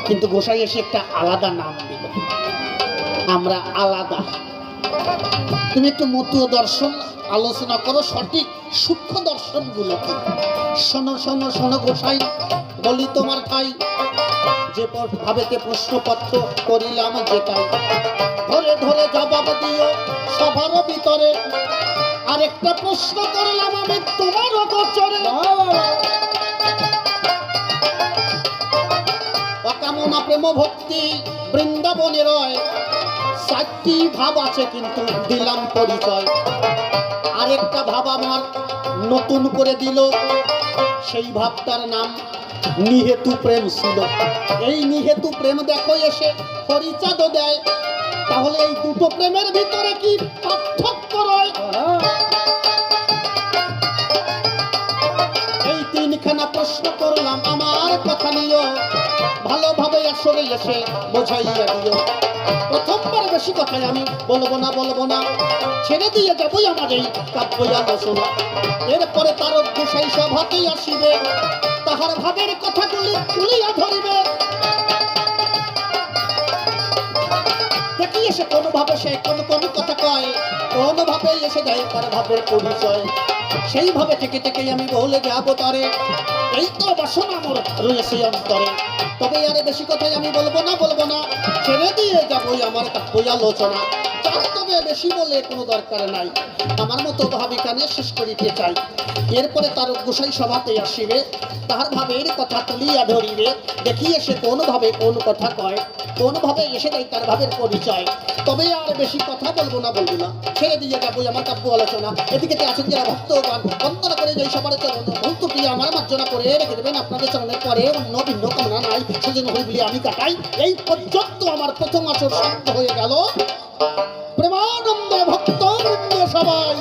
কিন্তু গোসাই এসে একটা আলাদা নাম দিল, আমরা আলাদা। তুমি একটু মতুয় দর্শন আলোচনা করো, সঠিক সূক্ষ্ম দর্শনগুলো কি। শোনো শোনো শোনো গোসাই, বলি তোমার ঠাই, যে ভাবেতে প্রশ্নপত্র করিলাম যেটাই, ধরে ধরে জবাব দিও সবার ভিতরে। আরেকটা প্রশ্ন করলাম আমি তোমার গোচরে, অকামনা প্রেম ভক্তি বৃন্দাবনে রয়। চারটি ভাব আছে কিন্তু দিলাম পরিচয়। আরেকটা ভাব আমার নতুন করে দিল, সেই ভাবটার নাম নিহেতু প্রেম ছিল। এই নিহেতু প্রেম দেখো এসে পরিচাদ দেয়। তাহলে এই দুটো প্রেমের ভিতরে কি পার্থক্য রয়? এই তিনখানা প্রশ্ন করলাম আমার কথা নিও, ভালোভাবে আসরে এসে বোঝাইয়া দিও। প্রথমবার বেশি কথাই আমি বলবো না, ছেড়ে দিয়ে যাবই আমার এই কাব্য আলোচনা। এরপরে তার গোসাই সভাতেই আসিবে, তাহার ভাবের কথাগুলি তুলিয়া ধরিবে। দেখি এসে কোন ভাবে সে কোন কোন কথা কয়, কোন ভাবে এসে দেয় তার ভাবের পরিচয়। সেইভাবে থেকে থেকেই আমি বলে যাবো তারে, এই তো বাসনা আমার রয়েছে অন্তরে। তবে আরে বেশি কথাই আমি বলবো না, ছেড়ে দিয়ে যাবোই আমার কাব্য আলোচনা। তবে বেশি বলে কোনো দরকার নাই, আমার মতো ভাবিকানে শেষ করিতে চাই। এরপরে তার গোসাই সভাতে আসিবে, তাহার ভাবের কথা তুলিয়া ধরিবে। দেখি এসে কোন ভাবে কোন কথা কয়, কোন ভাবে এসে দেয় তার ভাবের পরিচয়। তবে আর বেশি কথা বলবো না, ছেড়ে দিয়ে যাবোই আমার কাব্য আলোচনা। এদিকে আছেন যারা ভক্তগণ, বন্দনা করে যাই সবার চরণ ভক্তটি আমার মার্জনা করে রেখে দেবেন আপনাদের চরণের পরে। অন্য ভিন্ন কামনা নাই, সেজন্য হইবলি আমি কাটাই। এই পর্যন্ত আমার প্রথম আসর শান্ত হয়ে গেল। প্রেমানন্দ ভক্ত বৃন্দ সবাই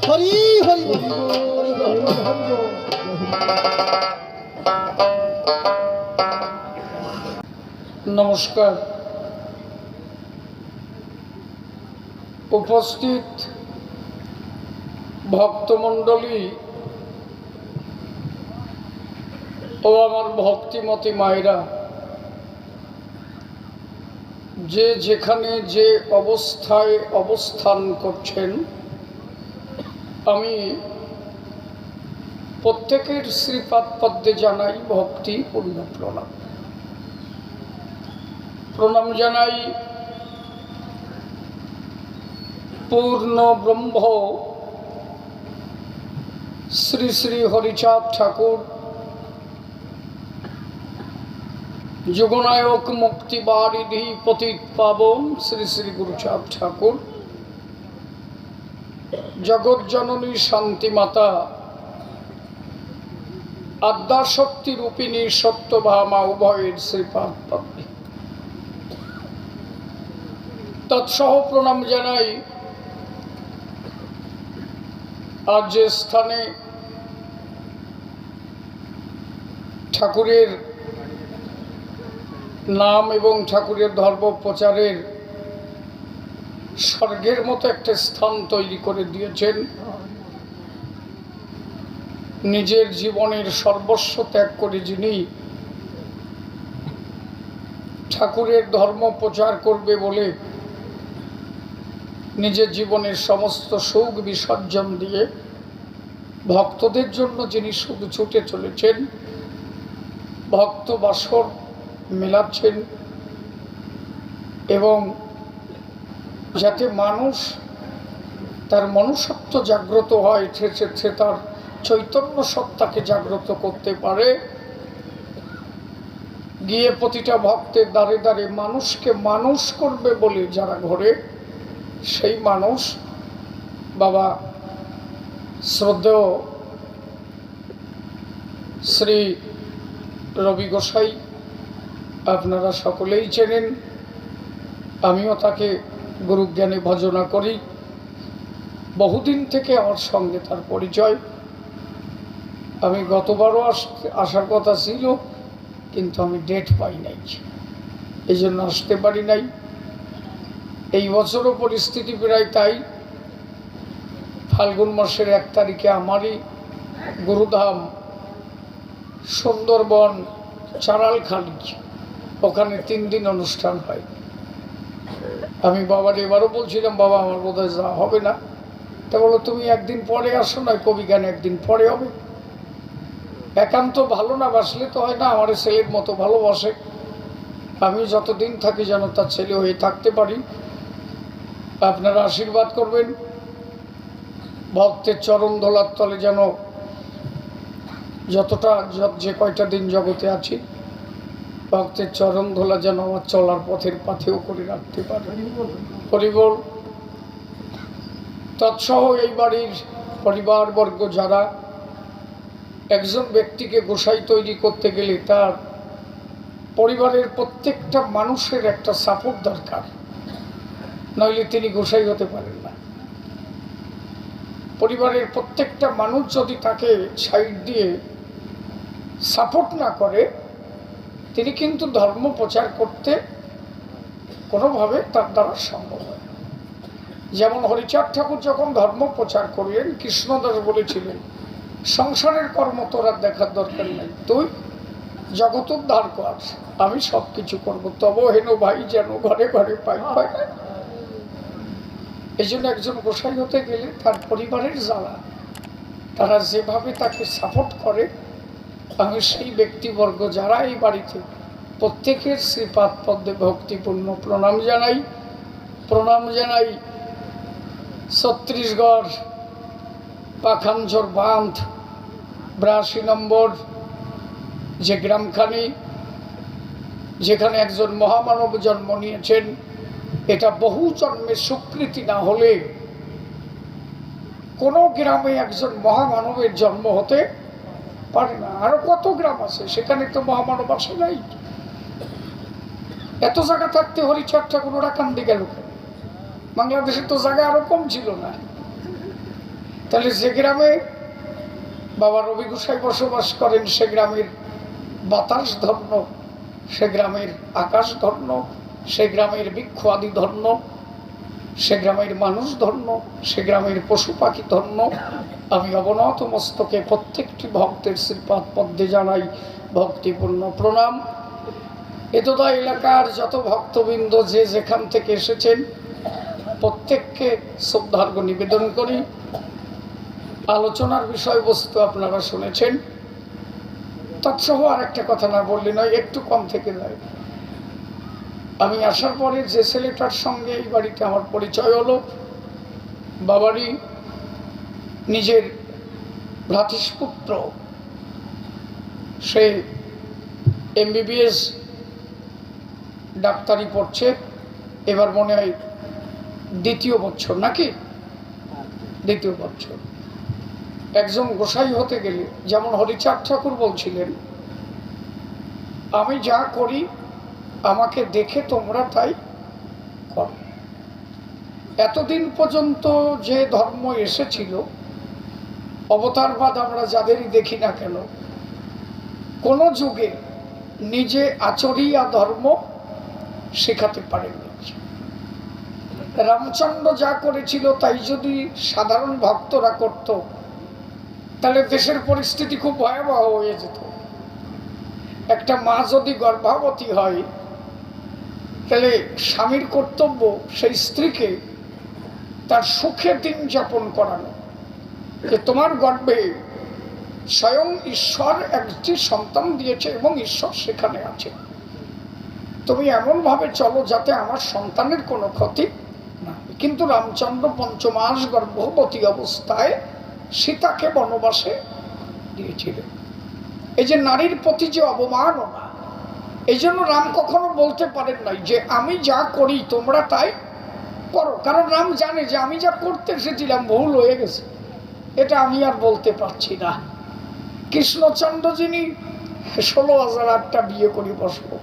হরি হরি নমস্কার। উপস্থিত ভক্তমণ্ডলী ও আমার ভক্তিমতী মায়েরা, যে যেখানে যে অবস্থায় অবস্থান করছেন, আমি প্রত্যেকের শ্রীপাদ পদ্মে জানাই ভক্তিপূর্ণ প্রণাম। প্রণাম জানাই পূর্ণ ব্রহ্ম শ্রী শ্রী হরিচাঁদ ঠাকুর, যুগনায়ক মুক্তিবারিধি পতিত পাবন শ্রী শ্রী গুরুচাঁদ ঠাকুর, জগৎ জননী শান্তিমাতা আদ্যাশক্তি রূপিণী সত্যভামা উভয়ের শ্রীপাদ পদ্মে তৎসহ প্রণাম জানাই আজ যে স্থানে ঠাকুরের নাম এবং ঠাকুরের ধর্ম প্রচারের স্বর্গের মতো একটা স্থান তৈরি করে দিয়েছেন। নিজের জীবনের সর্বস্ব ত্যাগ করে যিনি ঠাকুরের ধর্ম প্রচার করবে বলে নিজের জীবনের সমস্ত সুখ বিসর্জন দিয়ে ভক্তদের জন্য যিনি শুধু ছুটে চলেছেন, ভক্ত বাসর মেলাচ্ছেন, এবং যাতে মানুষ তার মনুষ্যত্ব জাগ্রত হয়, সে তার চৈতন্য সত্তাকে জাগ্রত করতে পারে, গিয়ে প্রতিটা ভক্তের দ্বারে দ্বারে মানুষকে মানুষ করবে বলে যারা ঘরে, সেই মানুষ বাবা শ্রদ্ধেয় শ্রী রবি গোসাই আপনারা সকলেই চেনেন। আমিও তাকে গুরুজ্ঞানে ভজনা করি। বহুদিন থেকে আমার সঙ্গে তার পরিচয়। আমি গতবারও আসার কথা ছিল, কিন্তু আমি ডেট পাই নাই, এই জন্য আসতে পারি নাই। এই বছরও পরিস্থিতি প্রায় তাই। ফাল্গুন মাসের 1 তারিখে আমারই গুরুধাম সুন্দরবন চারালখালি, ওখানে 3 দিন অনুষ্ঠান হয়। আমি বাবার এবারও বলছিলাম, বাবা আমার বোধহয় যাওয়া হবে না। তা বলো তুমি একদিন পরে আসো, না কবি গান একদিন পরে হবে। একান্ত ভালো না বাসলে তো হয় না, আমার ছেলের মতো ভালোবাসে, আমি যতদিন থাকি যেন তার ছেলে হয়ে থাকতে পারি। আপনারা আশীর্বাদ করবেন, ভক্তের চরণ ধোলার তলে যেন যতটা যে কয়টা দিন জগতে আছি, ভক্তের চরণ ধোলা যেন আমার চলার পথের পাথেও করে রাখতে পারে। হরিবল। তৎসহ এই বাড়ির পরিবারবর্গ যারা, একজন ব্যক্তিকে গোসাই তৈরি করতে গেলে তার পরিবারের প্রত্যেকটা মানুষের একটা সাপোর্ট দরকার, নইলে তিনি গোসাই হতে পারেন না। পরিবারের প্রত্যেকটা মানুষ যদি তাকে সাইড দিয়ে সাপোর্ট না করে, তিনি কিন্তু ধর্ম প্রচার করতে কোনোভাবে তার দ্বারা সম্ভব হয়। যেমন হরিচাঁদ ঠাকুর যখন ধর্ম প্রচার করলেন, কৃষ্ণদাস বলেছিলেন সংসারের কর্ম তোর আর দেখার দরকার নেই, তুই জগৎ উদ্ধার কর, আমি সব কিছু করবো, তব হেন ভাই যেন ঘরে ঘরে পাই পাই। এই জন্য একজন গোসাই হতে গেলে তার পরিবারের যারা, তারা যেভাবে তাকে সাপোর্ট করে, আমি সেই ব্যক্তিবর্গ যারা এই বাড়িতে প্রত্যেকের শ্রীপাদ পদ্মে ভক্তিপূর্ণ প্রণাম জানাই। প্রণাম জানাই ছত্তিশগড় পাখানঝর বাঁধ 82 নম্বর যে গ্রামখানি, যেখানে একজন মহামানব জন্ম নিয়েছেন। এটা বহু জন্মের স্বীকৃতি না হলে কোনো গ্রামে একজন মহামানবের জন্ম হতে পারে না। আরো কত গ্রাম আছে, সেখানে তো মহামানব আসে নাই। এত জায়গা থাকতে হরিচাঁদ ঠাকুর ওরা কান্দে গেল কেন? বাংলাদেশের তো জায়গা আরো কম ছিল না? তাহলে যে গ্রামে বাবা রবি গোসাই বসবাস করেন, সে গ্রামের বাতাস ধন্য, সে গ্রামের আকাশ ধন্য, সে গ্রামের বৃক্ষ আদি ধন্য, সে গ্রামের মানুষ ধন্য, সে গ্রামের পশু পাখি ধন্য। আমি অবনত মস্তকে প্রত্যেকটি ভক্তের শ্রীপাদ পদ্মে জানাই ভক্তিপূর্ণ প্রণাম। এতদা এলাকার যত ভক্তবৃন্দ যে যেখান থেকে এসেছেন, প্রত্যেককে শ্রদ্ধার্ঘ নিবেদন করি। আলোচনার বিষয়বস্তু আপনারা শুনেছেন, তৎসহ আর একটা কথা না বললে নয়, একটু কম থেকে যায়। আমি আসার পরে যে ছেলেটার সঙ্গে এই বাড়িতে আমার পরিচয় হলো, বাবারই নিজের ভ্রাতৃপুত্র, সে MBBS ডাক্তারি পড়ছে, এবার মনে হয় 2য় বছর নাকি 2য় বছর। একজন গোসাই হতে গেলে, যেমন হরিচাঁদ ঠাকুর বলছিলেন, আমি যা করি আমাকে দেখে তোমরা তাই করো। এতদিন পর্যন্ত যে ধর্ম এসেছিল, অবতারবাদ আমরা যাদেরই দেখি না কেন, কোনো যুগে নিজে আচরিয়া ধর্ম শেখাতে পারেননি। রামচন্দ্র যা করেছিল তাই যদি সাধারণ ভক্তরা করত, তাহলে দেশের পরিস্থিতি খুব ভয়াবহ হয়ে যেত। একটা মা যদি গর্ভবতী হয়, তাহলে স্বামীর কর্তব্য সেই স্ত্রীকে তার সুখে দিন যাপন করানো, যে তোমার গর্ভে স্বয়ং ঈশ্বর একটি সন্তান দিয়েছে এবং ঈশ্বর সেখানে আছে, তুমি এমনভাবে চলো যাতে আমার সন্তানের কোনো ক্ষতি না। কিন্তু রামচন্দ্র 5 মাস গর্ভবতী অবস্থায় সীতাকে বনবাসে দিয়েছিলেন। এই যে নারীর প্রতি যে অবমাননা, এই জন্য রাম কখনো বলতে পারেন নাই যে আমি যা করি তোমরা তাই করো, কারণ রাম জানে যে আমি যা করতে এসেছিলাম ভুল হয়ে গেছে, এটা আমি আর বলতে পারছি না। কৃষ্ণচন্দ্র যিনি 16,008টা বিয়ে করে বসবো,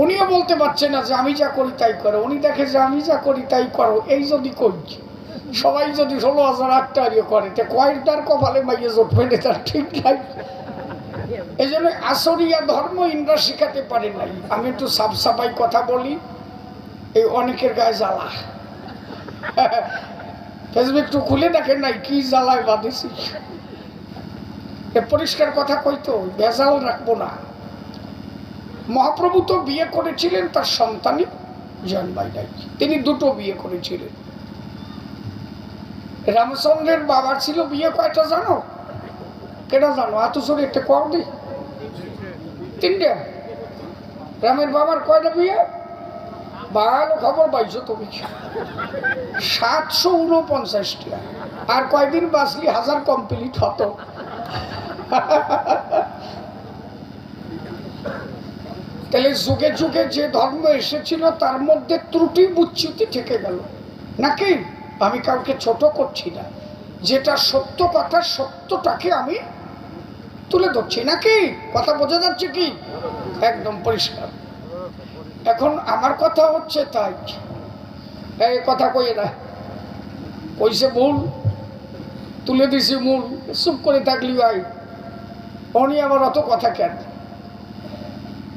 উনিও বলতে পারছে না যে আমি যা করি তাই করো। উনি দেখে যে আমি যা করি তাই করো, এই যদি করি, সবাই যদি 16,008টা ইয়ে করে, তে কয়েকটার কপালে মাইয়ে জোটবে না, তার ঠিক নাই। এই জন্য আসরিয়া ধর্ম ইন্দ্রা শিখাতে পারে নাই। আমি একটু সাফ সাফাই কথা বলি, এই অনেকের গায়ে জ্বালা, ফেসবুক একটু খুলে দেখেন নাই কি জ্বালায় বাঁধেছি। পরিষ্কার কথা কইতো, ভেজাল রাখবো না। মহাপ্রভু তো বিয়ে করেছিলেন, তার সন্তানই জন্মায় নাই, তিনি দুটো বিয়ে করেছিলেন। রামচন্দ্রের বাবার ছিল বিয়ে কয়টা জানো? কেটা জানো? এত সরে একটা কম দিই, তিনটে। রামের বাবার কয়টা বিয়ে? ভালো খবর পাইছো তুমি, 749টা। আর কয়দিন বাঁচলি 1000 কমপ্লিট হতো। তাহলে যুগে যুগে যে ধর্ম এসেছিল তার মধ্যে ত্রুটি বুচ্যুতি থেকে গেল নাকি? আমি কাউকে ছোট করছি না, যেটা সত্য কথা সত্যটাকে আমি তুলে ধরছি নাকি? কথা বোঝা যাচ্ছে কি? একদম পরিষ্কার। এখন আমার কথা হচ্ছে তাই, এই কথা কইে না, কইছে মূল, তুলে দিছি মূল, চুপ করে থাকলি ভাই, উনি আবার অত কথা কেন?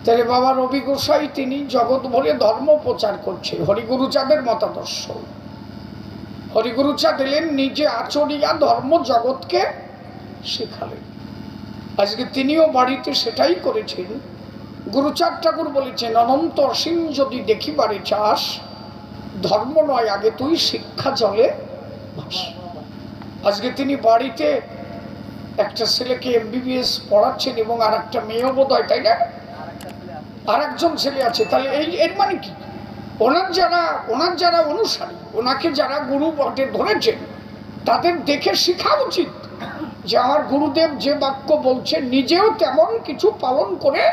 তাহলে বাবা রবি গোসাই তিনি জগৎ ভরে ধর্ম প্রচার করছে, হরিগুরুচাঁদের মতাদর্শ। হরিগুরুচাঁদ এলেন, নিজে আচরিয়া ধর্ম জগৎকে শেখালেন। আজকে তিনিও বাড়িতে সেটাই করেছেন। গুরুচাঁদ ঠাকুর বলেছেন, অনন্ত অসীম যদি দেখিবারে চাস, ধর্ম নয় আগে তুই শিক্ষা জলে ভাস। আজকে তিনি বাড়িতে একটা ছেলেকে MBBS পড়াচ্ছেন এবং আর একটা মেয়েও বোধ হয়, তাই না? আর একজন ছেলে আছে। তাহলে এর মানে কি? ওনার যারা অনুসারী, ওনাকে যারা গুরু বটে ধরেছেন, তাদের দেখে শেখা উচিত যে আমার গুরুদেব যে বাক্য বলছে নিজেও তেমন কিছু পালন করে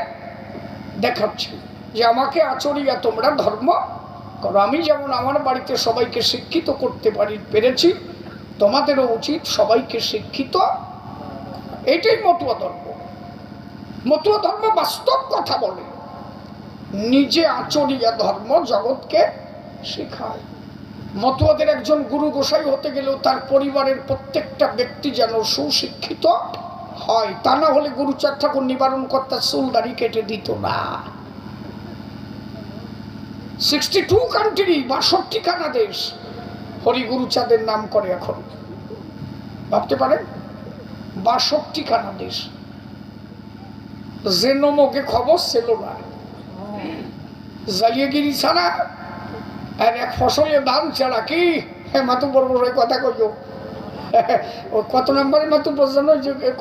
দেখাচ্ছে, যে আমাকে আচরিয়া তোমরা ধর্ম করো। আমি যেমন আমার বাড়িতে সবাইকে শিক্ষিত করতে পেরেছি, তোমাদেরও উচিত সবাইকে শিক্ষিত। এটাই মতুয়া ধর্ম। মতুয়া ধর্ম বাস্তব কথা বলে, নিজে আচরিয়া ধর্ম জগৎকে শেখায়। মতুয়াদের একজন গুরু গোসাই হতে গেলেও তার পরিবারের প্রত্যেকটা ব্যক্তি যেন সুশিক্ষিত হয়, তা না হলে গুরুচাঁদ ঠাকুর নিবারণ কর্তার চুল দাড়ি কেটে দিত না। 62 কান্ট্রি, 62খানা দেশ হরিগুরুচাঁদের নাম করে এখন, ভাবতে পারেন? 62খানা দেশ। যে নমকে খবর ছিল না, জালিয়াগিরি ছাড়া আর এক ফসলে দাম ছাড়া কি? মাতু বড় বড় কথা কইও, কত নাম্বারের মাতু বোঝানো,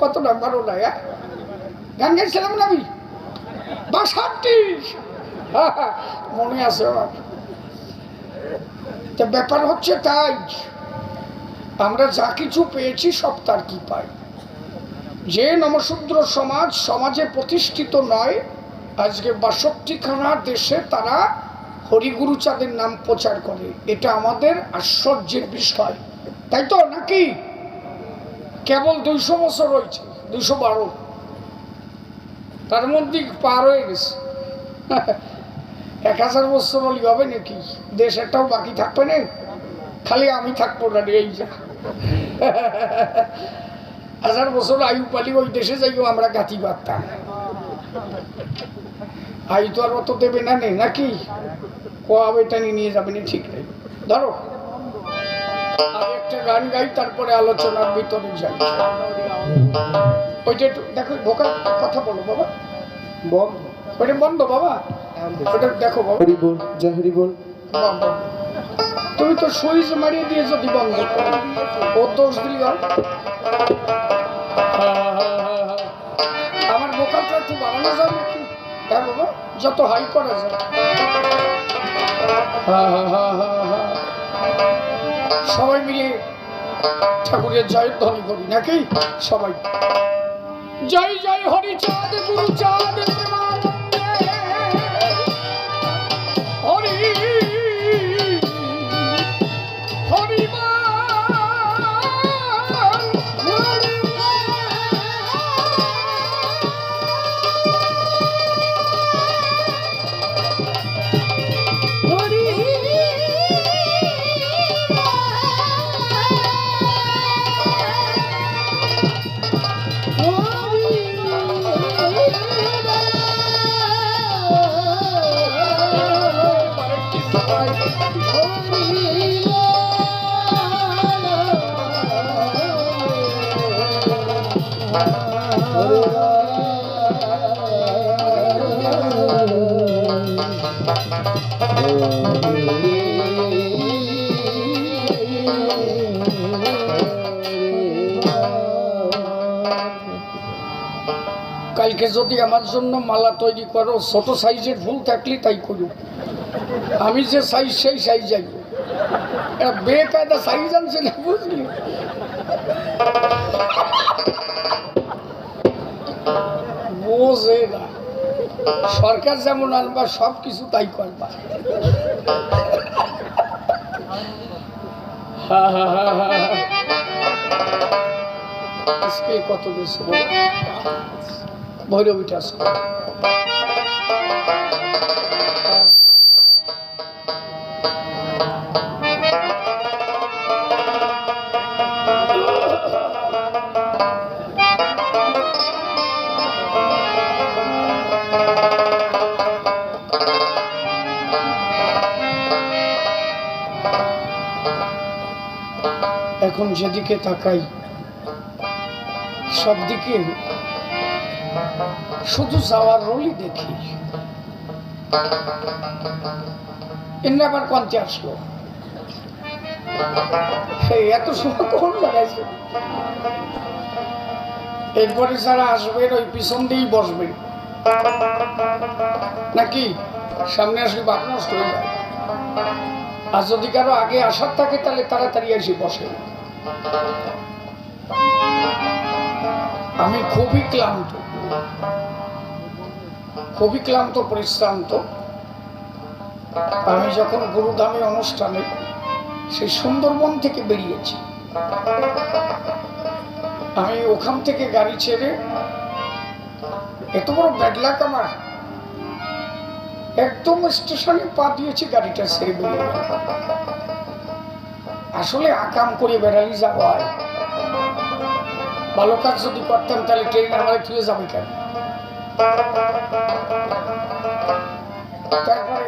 কত নাম্বারও নাই। গান গাইছিলাম না আমি, 62, মনে আছে আমার। ব্যাপার হচ্ছে তাই, আমরা যা কিছু পেয়েছি সব তার কি পাই। যে নমশূদ্র সমাজে প্রতিষ্ঠিত নয়, আজকে 62খানা দেশে তারা হরিগুরুচাঁদের নাম প্রচার করে। এটা আমাদের আশ্চর্যের বিষয়, তাই তো নাকি? কেবল 200 বছর হয়েছে, 212, তার মধ্যে পার হয়ে গেছে। 1000 বছর হলে হবে নাকি? দেশ একটাও বাকি থাকবে না, খালি আমি থাকবো না। এই যা 1000 বছর আয়ু পালি ওই দেশে যাইও আমরা গাঁথি পারতাম। আয়ু তো আর অত দেবে না নেই নাকি? এটা নিয়ে যাবে না, ঠিক নেই। ধরো আর একটা গান গাই, তারপরে আলোচনার ভিতরে যাই। ওইটা একটু দেখো, ভোকাল কথা বলো বাবা, বন্ধ, ওইটা বন্ধ বাবা, ওটা দেখো বাবা। হরি বল, জয় হরি বল। তুমি তো সুইচ মারিয়ে দিয়ে যদি বন্ধ করো, ও দোষ দিলি হয়। আমার ভোকালটা একটু বাড়ানো যায় নাকি? হ্যাঁ বাবা, যত হাই করা যায়। সবাই মিলে ঠাকুরের জয় ধ্বনি করি নাকি? সবাই জয় জয় হরিচাঁদ গুরুচাঁদ হরি হরি কালকে যদি আমার জন্য মালা তৈরি করো, ছোট সাইজের ফুল থাকলে তাই করো, আমি যে সাইজ সেই সাইজ যাই। বেকায়দা সাইজ আনছে না, বুঝলি? বোঝে না, সরকার যেমন আনবা সব কিছু তাই করবা। আজকে কত বেশি ভৈরবীটা এখন যেদিকে তাকাই সব দিকে শুধু যাওয়ার রোলই দেখি। এমনি আবার কন্তে আসলো, এত সময় কোন লাগাইছে? এরপরে যারা আসবেন ওই পিছন দিয়েই বসবেন, নাকি সামনে আসলে বাপ নষ্ট হয়ে যায়। আর যদি কারো আগে আসার থাকে তাহলে তাড়াতাড়ি এসে বসে। আমি খুবই ক্লান্ত পরিশ্রান্ত। আমি যখন গুরুধামে অনুষ্ঠানে সেই সুন্দরবন থেকে বেরিয়েছি, আমি ওখান থেকে গাড়ি ছেড়ে, এত বড় ব্যাড লাক আমার, একদম স্টেশনে পা দিয়েছি, গাড়িটা ছেড়ে বেরিয়ে গেল। আসলে আকাম করে বেড়ালি যাওয়া হয়, ভালো কাজ যদি করতাম তাহলে ট্রেন আমার ফিরে যাবে কেন? তারপরে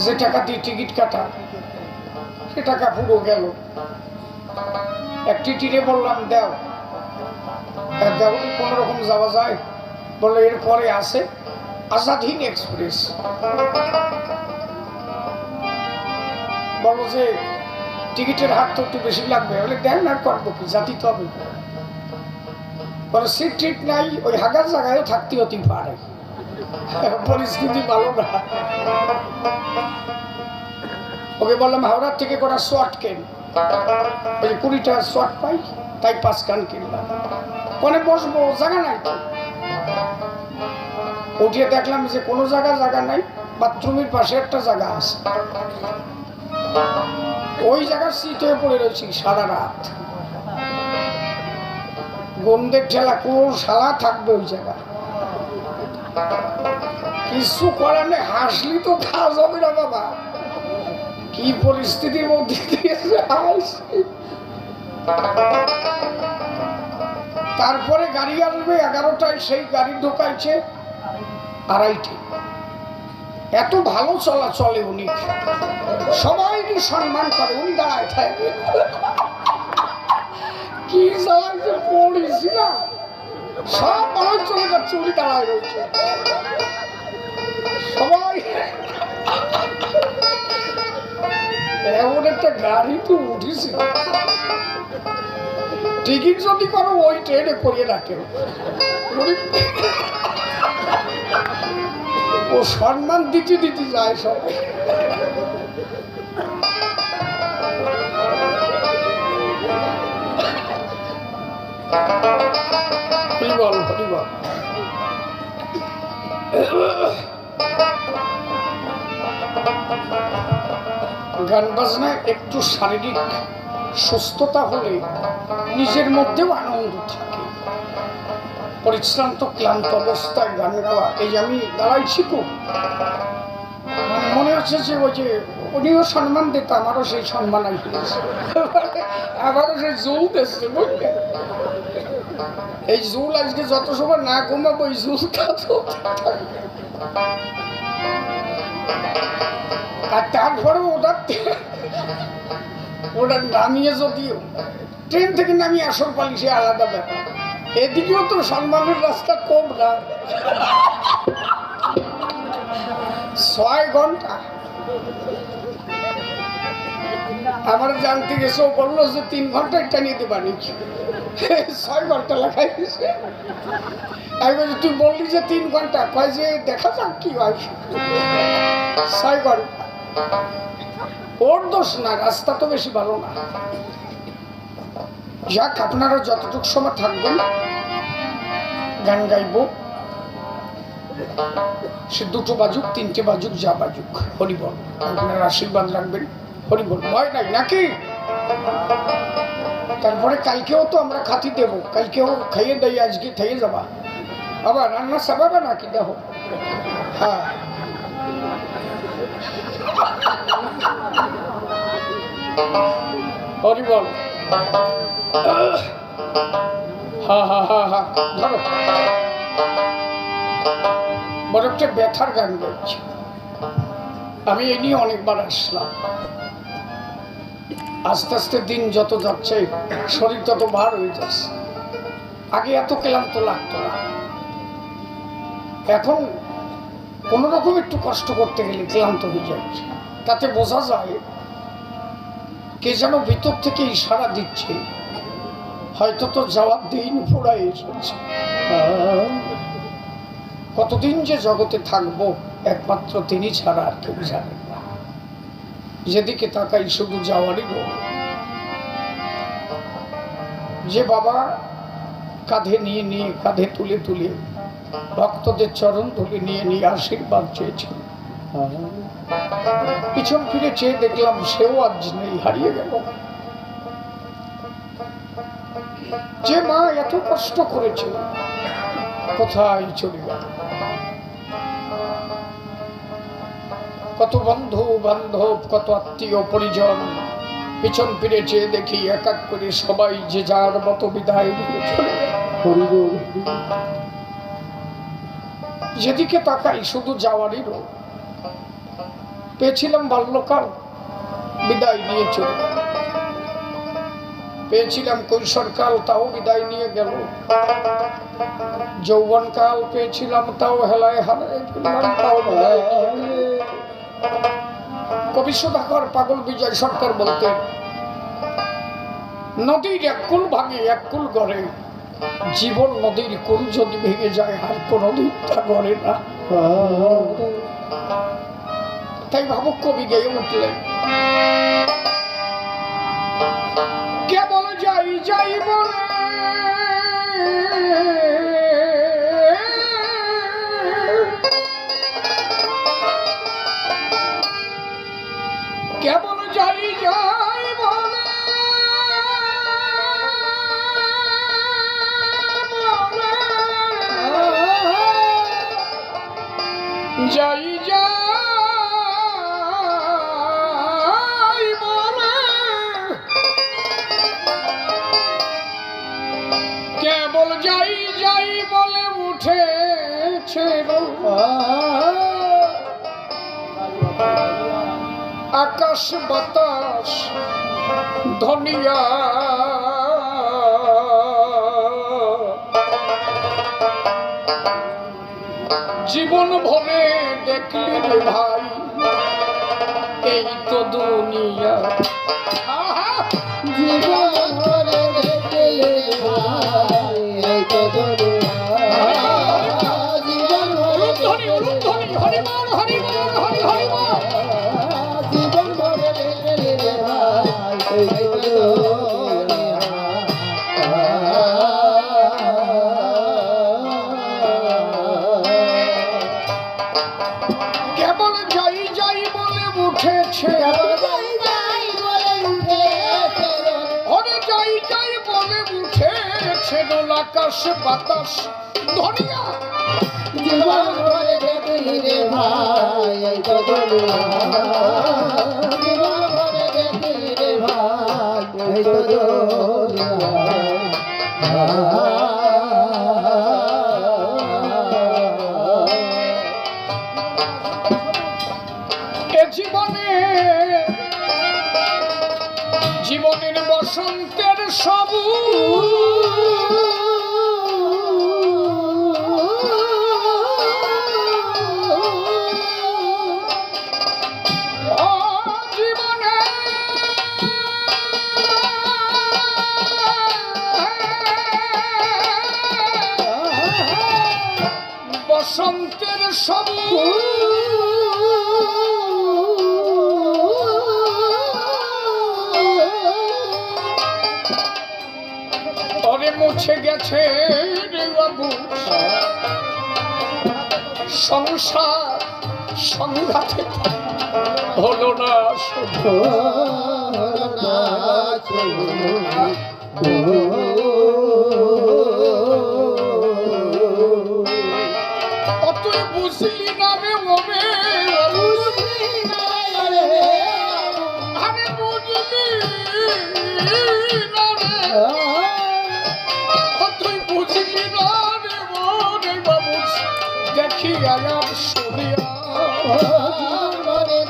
যে টাকা দিয়ে টিকিট কাটা, সে টাকা পুরো গেল। একটি টিরে বললাম দেও, কোন রকম যাওয়া যায়? বললো এরপরে আছে আজাদ হিন্দ এক্সপ্রেস। বললো যে টিকিটের হার তো একটু বেশি লাগবে। বলে দেন না, করবো কি, জাতি তো হবে। বলে সিট টিট নাই, ওই হাগার জায়গায় থাকতে হতে পারে, পরিস্থিতি ভালো না। ওকে বললাম হাওড়ার থেকে কটা শর্ট কেন, ওই 20টা শর্ট পাই, তাই 5 কান কিনলাম। কোনে বসবো, জায়গা নাই তো। উঠিয়ে দেখলাম যে কোনো জায়গা নাই, বাথরুমের পাশে একটা জায়গা আছে, ওই জায়গার সিটে পড়ে রয়েছি সারা রাত। গন্ধের ঠেলা, কোন শালা থাকবে ওই জায়গা? কিছু করার নেই, হাসলি তো খাওয়া যাবে না বাবা। কি পরিস্থিতির মধ্যে দিয়েছে হাসি। তারপরে গাড়ি আসবে 11টায়, সেই গাড়ি ঢোকাইছে 2:30। এত ভালো চলে উনি, সবাই সম্মান করে, উনি দাঁড়ায় থাকে। কি চালাইছে পড়েছি না, সব মানুষ চলে যাচ্ছে, উনি দাঁড়ায় রয়েছে। সবাই এমন একটা গাড়ি তো উঠেছি, টিকিট যদি করো ওই ট্রেনে করিয়ে রাখে। ও সম্মান দিতে যায় সবাই। গান বাজনায় একটু শারীরিক সুস্থতা হলে নিজের মধ্যেও আনন্দ থাকে। পরিশ্রান্ত ক্লান্ত অবস্থায় গান গাওয়া, এই আমি দাঁড়াইছি খুব, মনে হচ্ছে যে ওই যে উনিও সম্মান দিত, আমারও সেই সম্মান আসছে, আমারও সেই জোল দিচ্ছে, বুঝলেন? এই জোল আজকে যত সময় না ঘুমাবো এই জোলটা তো। আর তারপরে ওটা নামিয়ে যদি ট্রেন থেকে নামিয়ে আসর পালি, সে আলাদা ব্যাপার। এদিকেও তো সম্মানের রাস্তা কম না, 6 ঘন্টা আমার জানতে গেছে, ও বললো যে 3 ঘন্টায় টানিয়ে দিবা নাকি 6 ঘন্টা লাগাই দিছে। আমি বলছি তুই বললি যে 3 ঘন্টা, কয় যে দেখা যাক কি হয়। 6 ঘন্টা ওর দোষ না, রাস্তা তো বেশি ভালো না। যাক, আপনারা যতটুকু সময় থাকবেন গান গাইব, সে 2টো বাজুক 3টে বাজুক যা বাজুক, হরিবল। আপনারা আশীর্বাদ রাখবেন, হরিবল। ভয় নাই নাকি? তারপরে কালকেও তো আমরা খাতি দেব, কালকেও খাইয়ে দেয়, আজকে খাইয়ে যাবা। আবার রান্না সাবাবা নাকি দেখো? হ্যাঁ, হরিবল। হা হা হা হা, ধরো। বড় একটা ব্যথার গান গাইছি। আমি এই নিয়ে অনেকবার আসলাম। আস্তে আস্তে দিন যত যাচ্ছে শরীর তত ভার হয়ে যাচ্ছে। আগে এত ক্লান্ত লাগতো না, এখন কোনো রকম একটু কষ্ট করতে গেলে ক্লান্ত হয়ে যাচ্ছে। তাতে বোঝা যায় কে যেন ভিতর থেকে ইশারা দিচ্ছে, হয়তো তো যাওয়ার দিন পুরাই এসেছে। কতদিন যে জগতে থাকবো একমাত্র তিনি ছাড়া আর কেউ জানেন না। যেদিকে তাকাই শুধু যাওয়ারই রোগ। যে বাবা কাঁধে নিয়ে নিয়ে, কাঁধে তুলে তুলে ভক্তদের চরণ ধুলে নিয়ে নিয়ে আশীর্বাদ চেয়েছেন, পিছন ফিরে চেয়ে দেখলাম সেও আজ নেই, হারিয়ে গেল। যে মা এত কষ্ট করেছে কোথায় চলে গেল? কত বন্ধু বান্ধব, কত আত্মীয় পরিজন, পিছন ফিরে চেয়ে দেখি এক এক করে সবাই যে যার মতো বিদায় নিয়ে চলে গেল। যেদিকে তাকাই শুধু যাওয়ারই রোগ। পেয়েছিলাম বাল্যকাল, বিদায় নিয়ে চলে গেল। পেয়েছিলাম কৈশোরকাল, তাও বিদায় নিয়ে গেল। যৌবনকাল পেয়েছিলাম, তাও হেলায় হারায় ফেললাম, তাও বিদায় নিয়ে গেল। কবি সুধাকর পাগল বিজয় সরকার বলতেন, নদীর এক কুল ভাঙে এক কুল গড়ে, জীবন নদীর কুল যদি ভেঙে যায় আর কোনো দিন তা গড়ে না। তাই ভাবুক কবি গেয়ে উঠলেন, কেবল যাই যাই বলে কেবল যাই যাই বলে যাই যাই বলে কেবল যাই যাই বলে উঠেছে আকাশ বাতাস ধনিয়া, জীবন ভরে দেখলি রে ভাই এই তো দুনিয়া। জীবন ভরে দেখলে ভাই এই তো দুনিয়া। জীবন ভরে জীবন ভরে দেখলে ভাই এই তো দুনিয়া। কেবল যাই যাই বলে উঠেছে, যাই যাই বলে উঠেছে, ওরে যাই যাই বলে উঠেছে আকাশ বাতাস ধনিয়া। জীবন ভরে দেখলি রে ভাই এই তো দুনিয়া। জীবন ভরে দেখলি রে ভাই এই তো দুনিয়া। এ জীবনে জীবনের বসন্তের সবুজ পরে মুছে গেছে রে বাবু সংসার সংঘাতে হলো না শুধু তুই বুঝলি না রে ওরে আরে বুঝলি না রে তুই বুঝলি না রে ওরে বাবু দেখি আলাপ শুনিয়া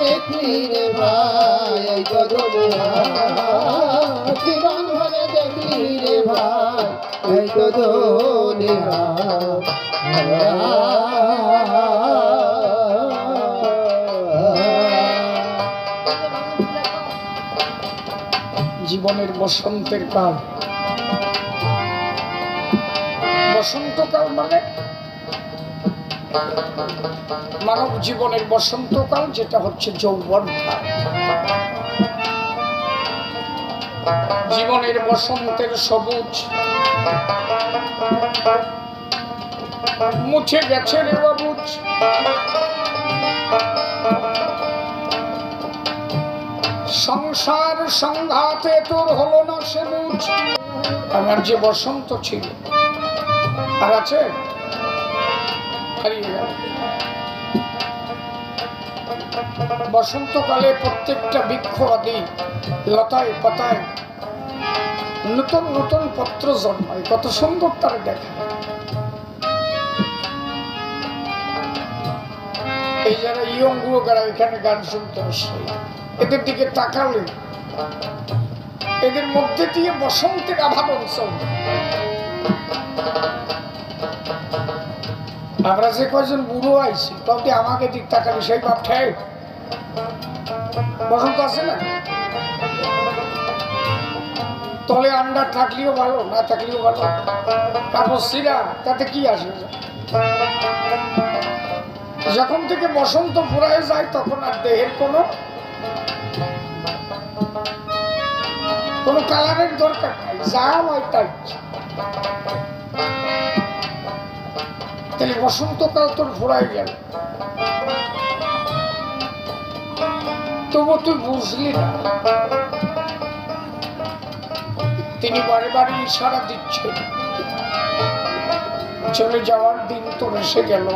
দেখলি রে ভাই জীবন ভরে দেখলি রে ভাই এই তো দুনিয়া জীবনের বসন্তের কাল। বসন্তকাল মানে মানব জীবনের বসন্তকাল, যেটা হচ্ছে যৌবন কাল। জীবনের বসন্তের সবুজ মুছে গেছে রে বাবুজ, সংসার সংঘাতে তোর হলো না সবুজ। আমার যে বসন্ত ছিল আর আছে হারিয়ে গেল। বসন্তকালে প্রত্যেকটা বৃক্ষ আদি লতায় পাতায় নতুন নতুন পত্র জন্মায়, কত সুন্দর তার দেখা। এই যারা ইয়ং যুবকেরা এখানে গান শুনতে আসে, এদের দিকে তাকালে এদের মধ্যে দিয়ে বসন্তের আভাবন চলবে। আমরা যে কয়জন বুড়ো আইছি তবে আমাকে দিক তাকালে সেই বাপ ঠাই বসন্ত আছে না। তলে আন্ডার থাকলেও ভালো, না থাকলেও ভালো, কাপড় ছিঁড়া তাতে কি আসে। যখন থেকে বসন্ত ফুরায় যায় তখন আর দেহের কোনো কালারের দরকার নাই, যা হয় তাই। তাহলে বসন্তকাল তোর ফুরাই গেল, তবু তুই বুঝলি না। তিনি বারে বারে ইশারা দিচ্ছেন, চলে যাওয়ার দিন তোর এসে গেল।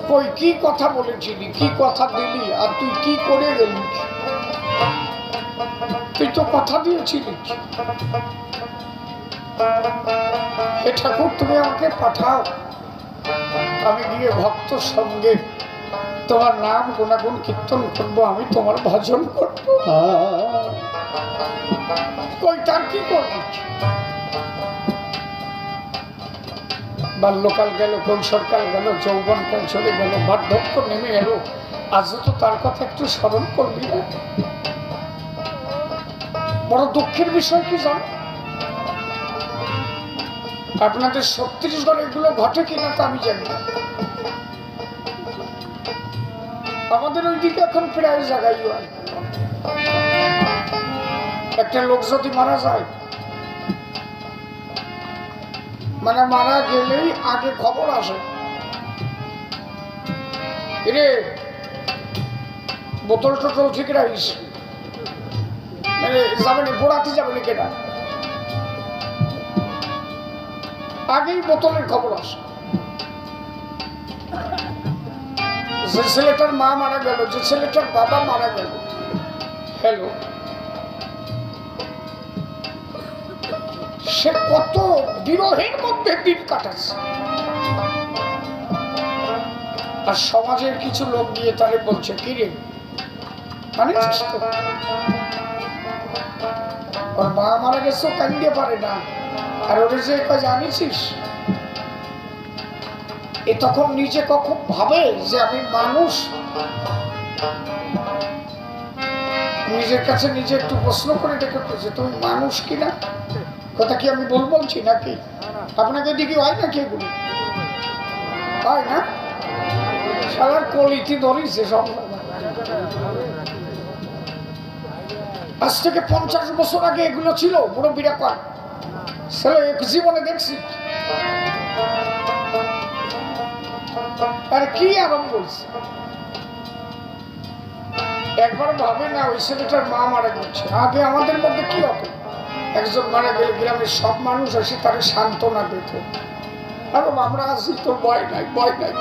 কই কি কথা বলেছিলি, কি কথা দিলি, আর তুই কি করে গেলি? তুই তো কথা দিয়েছিলি, হে ঠাকুর তুমি আমাকে পাঠাও, আমি গিয়ে ভক্ত সঙ্গে তোমার নাম গুণাগুণ কীর্তন করবো, আমি তোমার ভজন করবো। কই তার কি করবি? বাল্যকাল গেল, কৈশোরকাল গেল, যৌবনকাল চলে গেল, বার্ধক্য নেমে এলো, আজও তো তার কথা একটু স্মরণ করবি না? বড় দুঃখের বিষয় কি জানো, আপনাদের ছত্তিশগড় এগুলো ঘটে কিনা তা আমি জানি না। আমাদের ওইদিকে এখন প্রায় জায়গায় হয়, একটা লোক যদি মারা যায়, মানে মারা গেলেই আগে খবর আসে, রে বোতল টোতল ঠিক রাখিস, মানে যাবেন পোড়াতে যাবেন কেনা, আগেই বোতলের খবর আসে। যে ছেলেটার মা মারা গেল, যে ছেলেটার বাবা মারা গেল, হ্যালো, সে কত বিরহের মধ্যে দিন কাটাচ্ছে। আর সমাজের কিছু লোক গিয়ে তারে বলছে, কি রে জানিস তো ওর মা মারা গেছে, কান্দতে পারে না, আর ওরে যে জানিস, এ তখন নিজে কখন ভাবে যে আমি মানুষ। নিজের কাছে নিজে একটু প্রশ্ন করে দেখে, তুমি মানুষ কিনা, কথা কি আমি বলছি নাকি? আপনাকে দিকে হয় নাকি এগুলি? হয় না? শালার কলিতি ধরিছে সব। আজ থেকে 50 বছর আগে এগুলো ছিল মুরব্বীরা কর ছেলে এক জীবনে দেখছি। আর কি আরম্ভ হয়েছে একবার ভাবে না, ওই ছেলেটার মা মারা গেছে। আগে আমাদের মধ্যে কি হতো, একজন মারা গেলে গ্রামের সব মানুষ এসে তার সান্ত্বনা দিত, আর আমরা আছি তোর ভয় নাই ভয় নাই।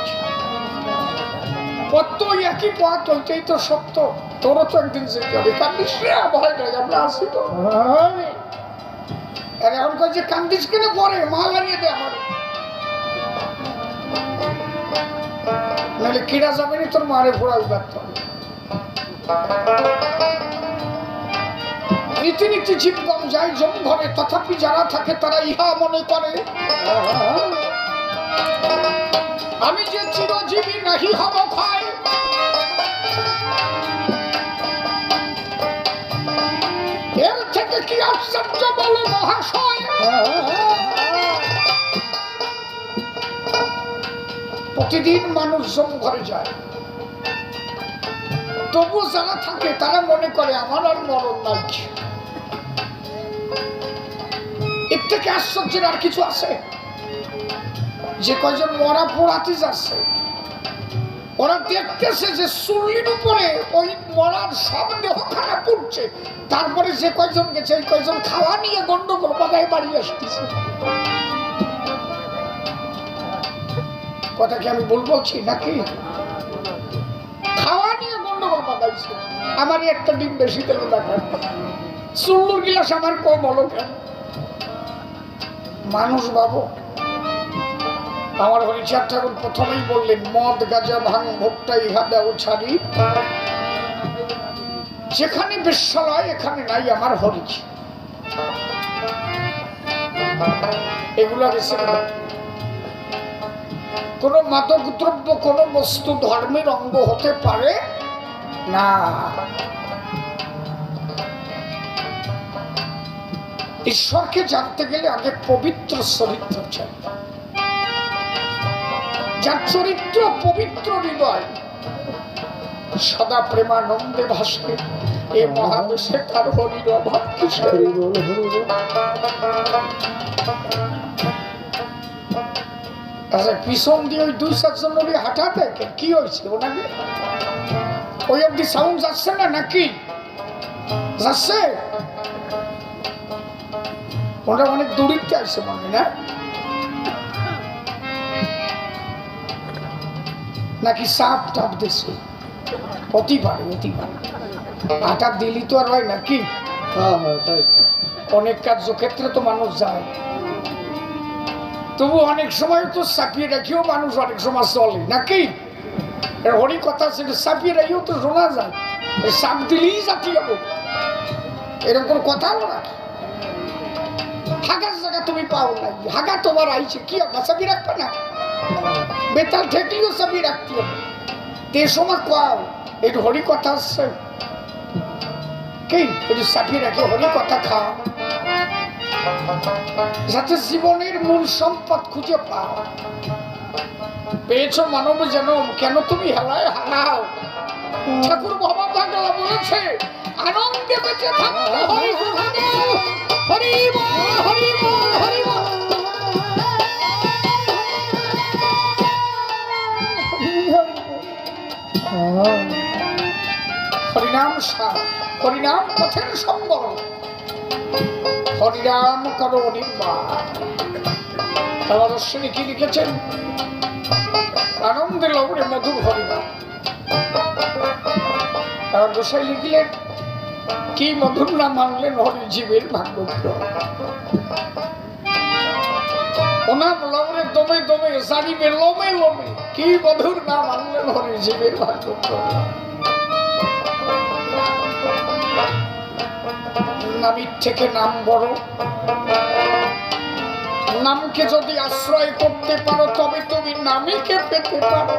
কত একই পথ, ওইটাই তো সত্য। তোরও তো একদিন যেতে হবে, কান্দিস রে, ভয় নাই, আমরা আছি তো। আর এখন কই যে কান্দিস কেন, পরে মা বানিয়ে দে আমার, নাহলে কিরা যাবে না, তোর মারে ফোড়া উঠাতে হবে। নীতি নীতি জীবগম যায় জন ঘরে, তথাপি যারা থাকে তারা ইহা মনে করে আমি যে চিরজীবী নাহি হব ক্ষয়। এর থেকে কি আশ্চর্য বলো মহাশয়, প্রতিদিন মানুষ জম ঘরে যায়, তবু যারা থাকে তারা মনে করে আমার আর মরণ নাই। এর থেকে আশ্চর্যের আর কিছু আছে? যে কয়জন মরা পোড়াতে যাচ্ছে, ওরা দেখতেছে যে চুল্লির উপরে ওই মরার সব দেহখানা পুড়ছে, তারপরে যে কয়জন গেছে ওই কয়জন খাওয়া নিয়ে গন্ডগোল বাগায় বাড়ি আসতেছে। কথা কি আমি ভুল বলছি নাকি? খাওয়া নিয়ে গন্ডগোল বাগাইছে, আমারই একটা ডিম বেশি দিল দেখা, চুল্লুর গিলাস আমার কম হলো কেন? মানুষ বাবু, আমার হরিচাঁদ ঠাকুর প্রথমেই বললেন, মদ গাঁজা ভাঙ ভোগটা ইহা দেও ছাড়ি, যেখানে বেশ্যালয় এখানে নাই আমার হরি। এগুলো গেছে কোন মাদক দ্রব্য, কোন বস্তু ধর্মের অঙ্গ হতে পারে না। ঈশ্বরকে জানতে গেলে আগে পবিত্র চরিত্র চাই, যার চরিত্র পবিত্র, হৃদয় সদা প্রেমানন্দে ভাসে, এ মহাদেশে তার হরির অভাব কিসের? আচ্ছা, পিছন দিয়ে ওই 2-4 জন হাঁটা দেখে কি হয়েছে ওনাকে? ওই অব্দি সাউন্ড যাচ্ছে না নাকি? যাচ্ছে, ওটা অনেক দূরিতে আসছে মনে না, নাকি সাপ টাপ দিচ্ছে? অতি পারে, অতি পারে। আটা দিলি তো আর হয় নাকি? অনেক কার্যক্ষেত্রে তো মানুষ যায়, তবু অনেক সময় তো চাপিয়ে রাখিও মানুষ অনেক সময় চলে নাকি? হরি কথা সেটা চাপিয়ে রাখিও তো শোনা যায়, চাপ দিলেই জাতি হবো, এরকম কোনো কথা হলো না। হাগার জায়গা তুমি পাও নাই, হাগা তোমার আইছে, কি হবে চাপিয়ে রাখবে না? বেতাল ঠেকলেও চাপিয়ে রাখতে হবে। তে সময় কাও একটু হরি কথা আসছে কি, একটু চাপিয়ে রাখি, হরি কথা খাও, যাতে জীবনের মূল সম্পদ খুঁজে পাও। পেয়েছো মানব জনম, কেন তুমি হেলায় হারাও? ঠাকুর বাবা বাংলা বলেছে, আনন্দে বেঁচে থাকতে হরি হরি হরি হরি। হরিনাম সার, হরিনাম পথের সম্বল, হরিনাম করো অনির্বাণ। আমার অশ্বিনী কি লিখেছেন? আনন্দে লবণে মধুর হরিনাম। আমার গোসাই লিখলেন, কি মধুর না মানলেন হরি জীবের ভাগ্য। ওনাম লবণে দমে দমে জানিবে লোমে লোমে, কি মধুর না মানলেন হরি জীবের ভাগ্য। নামের থেকে নাম বড়, নামকে যদি আশ্রয় করতে পারো তবে তুমি নামীকে পেতে পারো।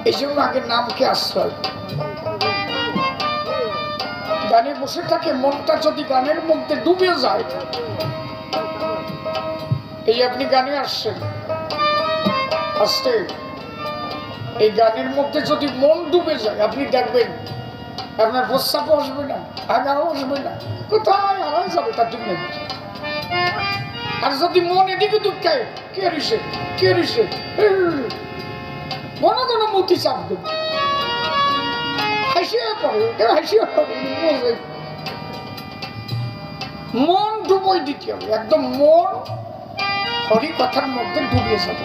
এই জন্য আগে নামকে আশ্রয়। গানে বসে থাকে, মনটা যদি গানের মধ্যে ডুবে যায়, এই আপনি গানে আসছেন, আস্তে এই গানের মধ্যে যদি মন ডুবে যায় আপনি দেখবেন আপনার প্রস্তাবও আসবে না, আগাও আসবে না, কোথায় হারাই যাবে তার ঠিক নেই। আর যদি মন এদিকে দুঃখায় কে রিসে কে রিসে মনে কোনো মতি চাপ দেবে, হাসিয়ে পড়ে হাসিয়ে পড়ে, মন ডুবই দিতে হবে একদম, মন হরি কথার মধ্যে ডুবিয়ে যাবে,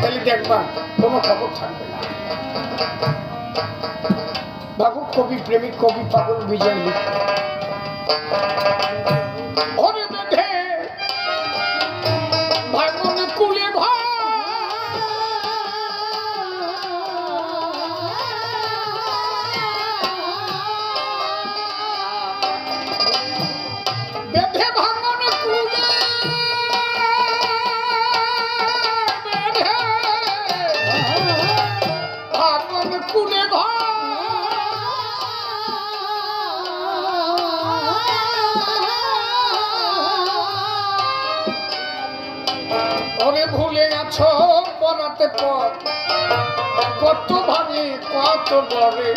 তাহলে দেখবা কোনো খবর থাকবে না। ভাবুক কবি, প্রেমিক কবি, পাগল বিজয় লিখ ওরে বেঁধে ভাঙন কুলে ভাই বেঁধে ভাঙন কুলে বেঁধে ভাঙন কুলে ভাই ওরে ভুলে গেছো পরাতে পথ কত ভাবে কত ডরে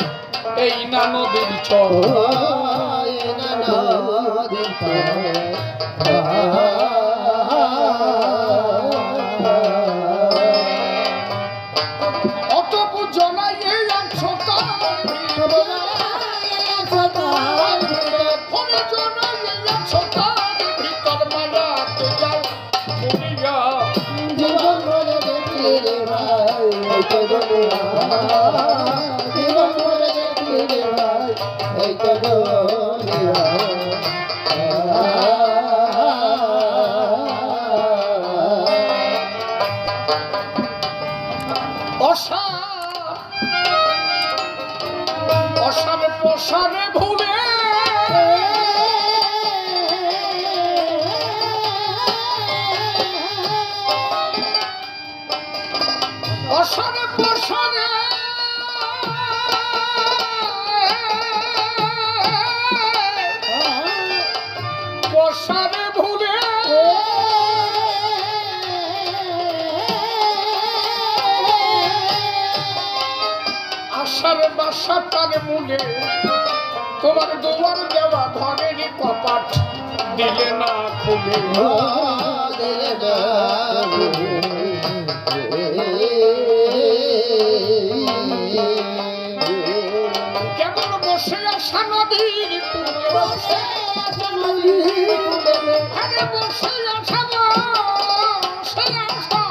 এই না নদীর চর অত বুঝো না এই আছো ভিতর মারাতে যাও মুড়িয়া জীবন বলে দেখলি রে ভাই এই তো দুনিয়া, জীবন বলে দেখলি রে ভাই এই তো দুনিয়া। অসারে প্রসারে ভুলে অসারে প্রসারে প্রসারে ভুলে আশার বাসা তার মূলে তোমার দুয়ার দেওয়া ঘরের কপাট দিলে না খুলে কেমন বসে আসা নদীর কূলে বসে আসা নদীর কূলে বসে আসা বসে আসা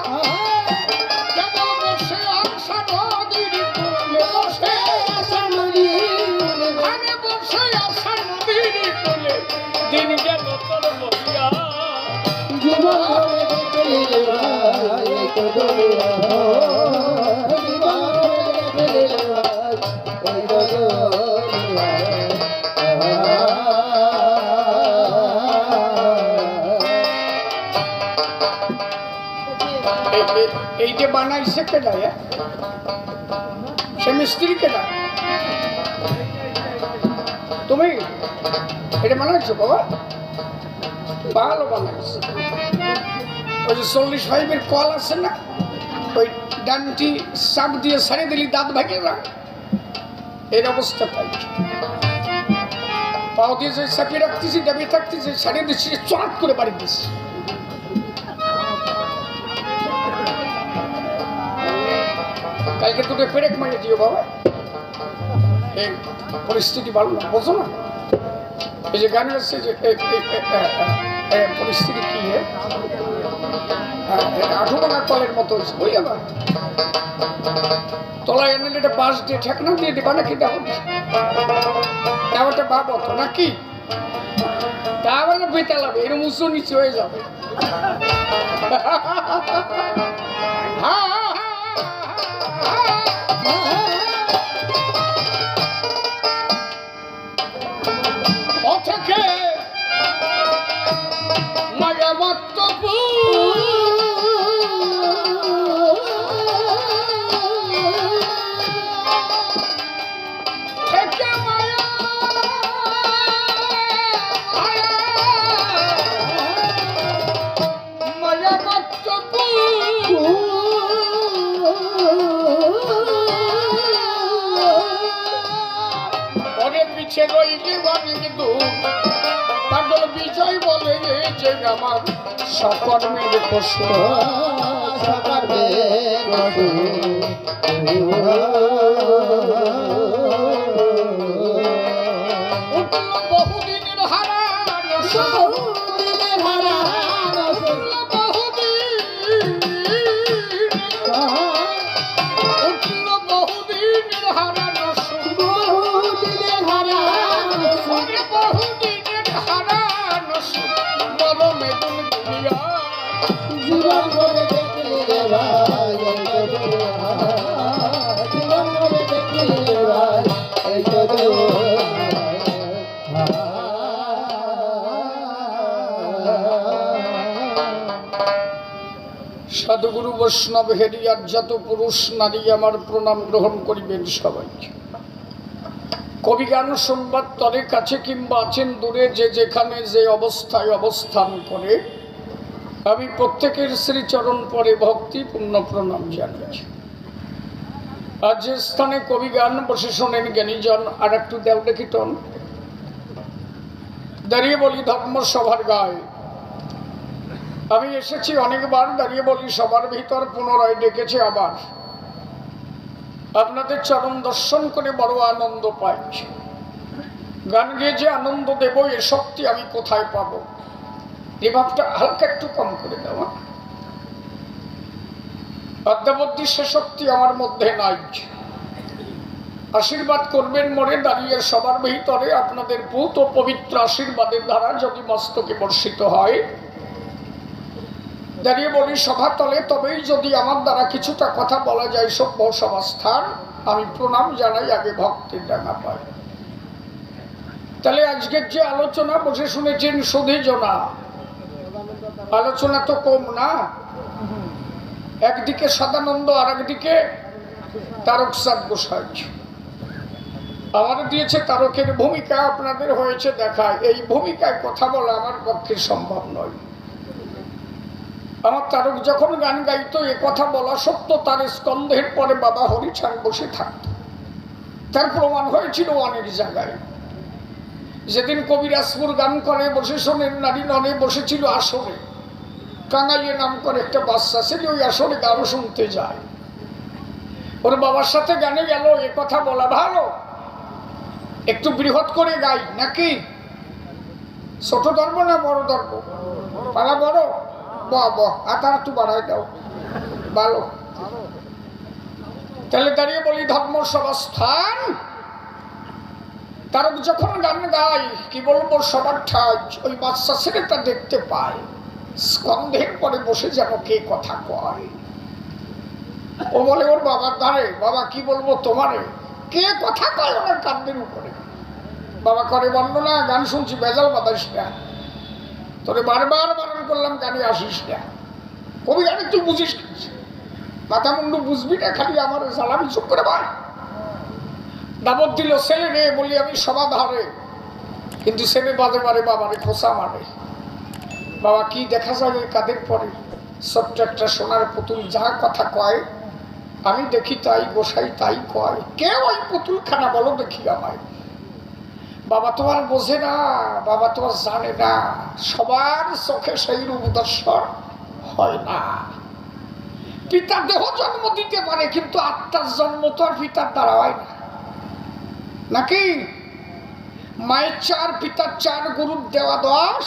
কেমন বসে আসা নদীর কূলে বসে আসা নদীর কূলে বসে আসা নদীর কূলে দিন গেল তোর বহিয়া জীবন বলে দেখলি রে ভাই এই তো দুনিয়া, জীবন বলে দেখলি রে ভাই এই তো দুনিয়া। এই যে বানাইছে কেডা? সে মিস্ত্রি কেডা? তুমি এটা বানাইছো বাবা? ভালো বানাইছো। ওই যে 45 কল আছে না, ওই ডানটি চাপ দিয়ে ছাড়িয়ে দিলি দাঁত ভাঙে না, এর অবস্থা তাই। পাও দিয়ে যে চাপিয়ে রাখতেছি, দাবিয়ে থাকতেছি, ছাড়িয়ে দিচ্ছি, চট করে বাড়ি দিচ্ছি। কালকে তোকে পেরেক মারিয়ে দিও বাবা, এই পরিস্থিতি ভালো না, বোঝো না? এই যে গান আছে যে পরিস্থিতি কি আঠু ভাঙা কলের মতো হয়েছে, বুঝলে না? তলায় এনে এটা বাঁশ দিয়ে ঠেকনা দিয়ে দিবা নাকি? দেখো তেমনটা ভাব হতো নাকি? তা আবার বেতা লাগবে, এরকম উঁচু নিচু হয়ে যাবে। থেকে সে রইলি অনেক দূর। পাগল বিজয় বলে যে আমার সকর্মের পশু। উঠল বহুদিনের হারান উঠল বহুদিনের হারান বহুদিনের হারান মরমে দুনিয়া। জীবন করে দেখলি রে ভাই, জীবন করে দেখলি রে ভাই, এই তো সাধুগুরু বৈষ্ণব হেরিয়ার যত পুরুষ নারী আমার প্রণাম গ্রহণ করিবেন সবাই। কবি গান শুনবার তরে কাছে কিংবা আছেন দূরে, যে যেখানে যে অবস্থায় অবস্থান করে, আমি প্রত্যেকের শ্রীচরণ পরে ভক্তিপূর্ণ প্রণাম জানাচ্ছি। আর যে স্থানে কবি গান বসে শোনেন জ্ঞানীজন, আর একটু দেও দেখি টন, দাঁড়িয়ে বলি ধর্ম সভার গায়ে। আমি এসেছি অনেকবার, দাঁড়িয়ে বলি সবার ভিতর পুনরায় ডেকেছে আবার। আপনাদের চরণ দর্শন করে বড় আনন্দ পাইছি। গান গেয়ে যে আনন্দ দেব এ শক্তি আমি কোথায় পাবো? রিভাবটা হালকা একটু কম করে দেওয়া। অদ্যাবধি সে শক্তি আমার মধ্যে নাই। আশীর্বাদ করবেন মনে দাঁড়িয়ে সবার ভিতরে। আপনাদের পূত ও পবিত্র আশীর্বাদের দ্বারা যদি মস্তকে বর্ষিত হয়, দাঁড়িয়ে বলি সভাতলে, তবেই যদি আমার দ্বারা কিছুটা কথা বলা যায় সভ্য সমাস্থান, আমি প্রণাম জানাই, আগে ভক্তির ডাঙা পাই। তাহলে আজকের যে আলোচনা বসে শুনেছেন সুধী জনা, আলোচনা তো কম না। একদিকে সদানন্দ, আর একদিকে তারকচাঁদ গোসাই। আমার দিয়েছে তারকের ভূমিকা, আপনাদের হয়েছে দেখা। এই ভূমিকায় কথা বলা আমার পক্ষে সম্ভব নয়। আমার তারক যখন গান গাইতো, এ কথা বলা সত্য, তার স্কন্ধের পরে বাবা হরিচাঁদ বসে থাকত। তার প্রমাণ হয়েছিল অনেক জায়গায়। যেদিন কবিরাজপুর গান করে বসে শোনেন, নারী ননে বসেছিল আসরে। কাঙাইয়ে নাম করে একটা বাচ্চা ছেলে ওই আসরে গান শুনতে যায়। ওর বাবার সাথে গানে গেল, এ কথা বলা ভালো, একটু বৃহৎ করে গাই নাকি? ছোট ধর্ম না বড় ধর্ম? পালা বড়, আতার একটু বাড়াই দাও, ভালো। তাহলে দাঁড়িয়ে বলি ধর্ম সভাস্থান। তারক যখন গান গায়, কি বলবো, সবার ঠাজ ওই বাচ্চা ছেলেটা দেখতে পায়, স্কন্ধের পরে বসে যেন কে কথা কয়। ও বলে ওর বাবার ধারে, বাবা কি বলবো তোমারে, কে কথা কয় ওনার কান্দের উপরে। বাবা করে বললো না, গান শুনছি, বেজাল বাতাস না, তোরে বারবার বারণ করলাম গানে আসিস না। কবি গানে তুই বুঝিস, মাথা মুন্ডু বুঝবি না, খালি আমার সালামি চুপ করে ভাই। দাবত দিল ছেলে রে, বলি আমি সভা ধারে, কিন্তু ছেলে বাদে বারে বাবারে খোসা মারে। বাবা কি দেখা যাবে কাদের পরে? ছোট্ট একটা সোনার পুতুল, যা কথা কয় আমি দেখি তাই, গোসাই তাই কয়। কেউ ওই পুতুল খানা বলো দেখি আমায়। বাবা তো আর বোঝে না, বাবা তো আর জানে না, সবার চোখে সেই রূপ দর্শন হয় না। পিতা দেহ জন্ম দিতে পারে, কিন্তু আত্মার জন্ম তো আর পিতার দ্বারা হয় না, নাকি? মায়ের 4, পিতার 4, গুরুর দেওয়া 10,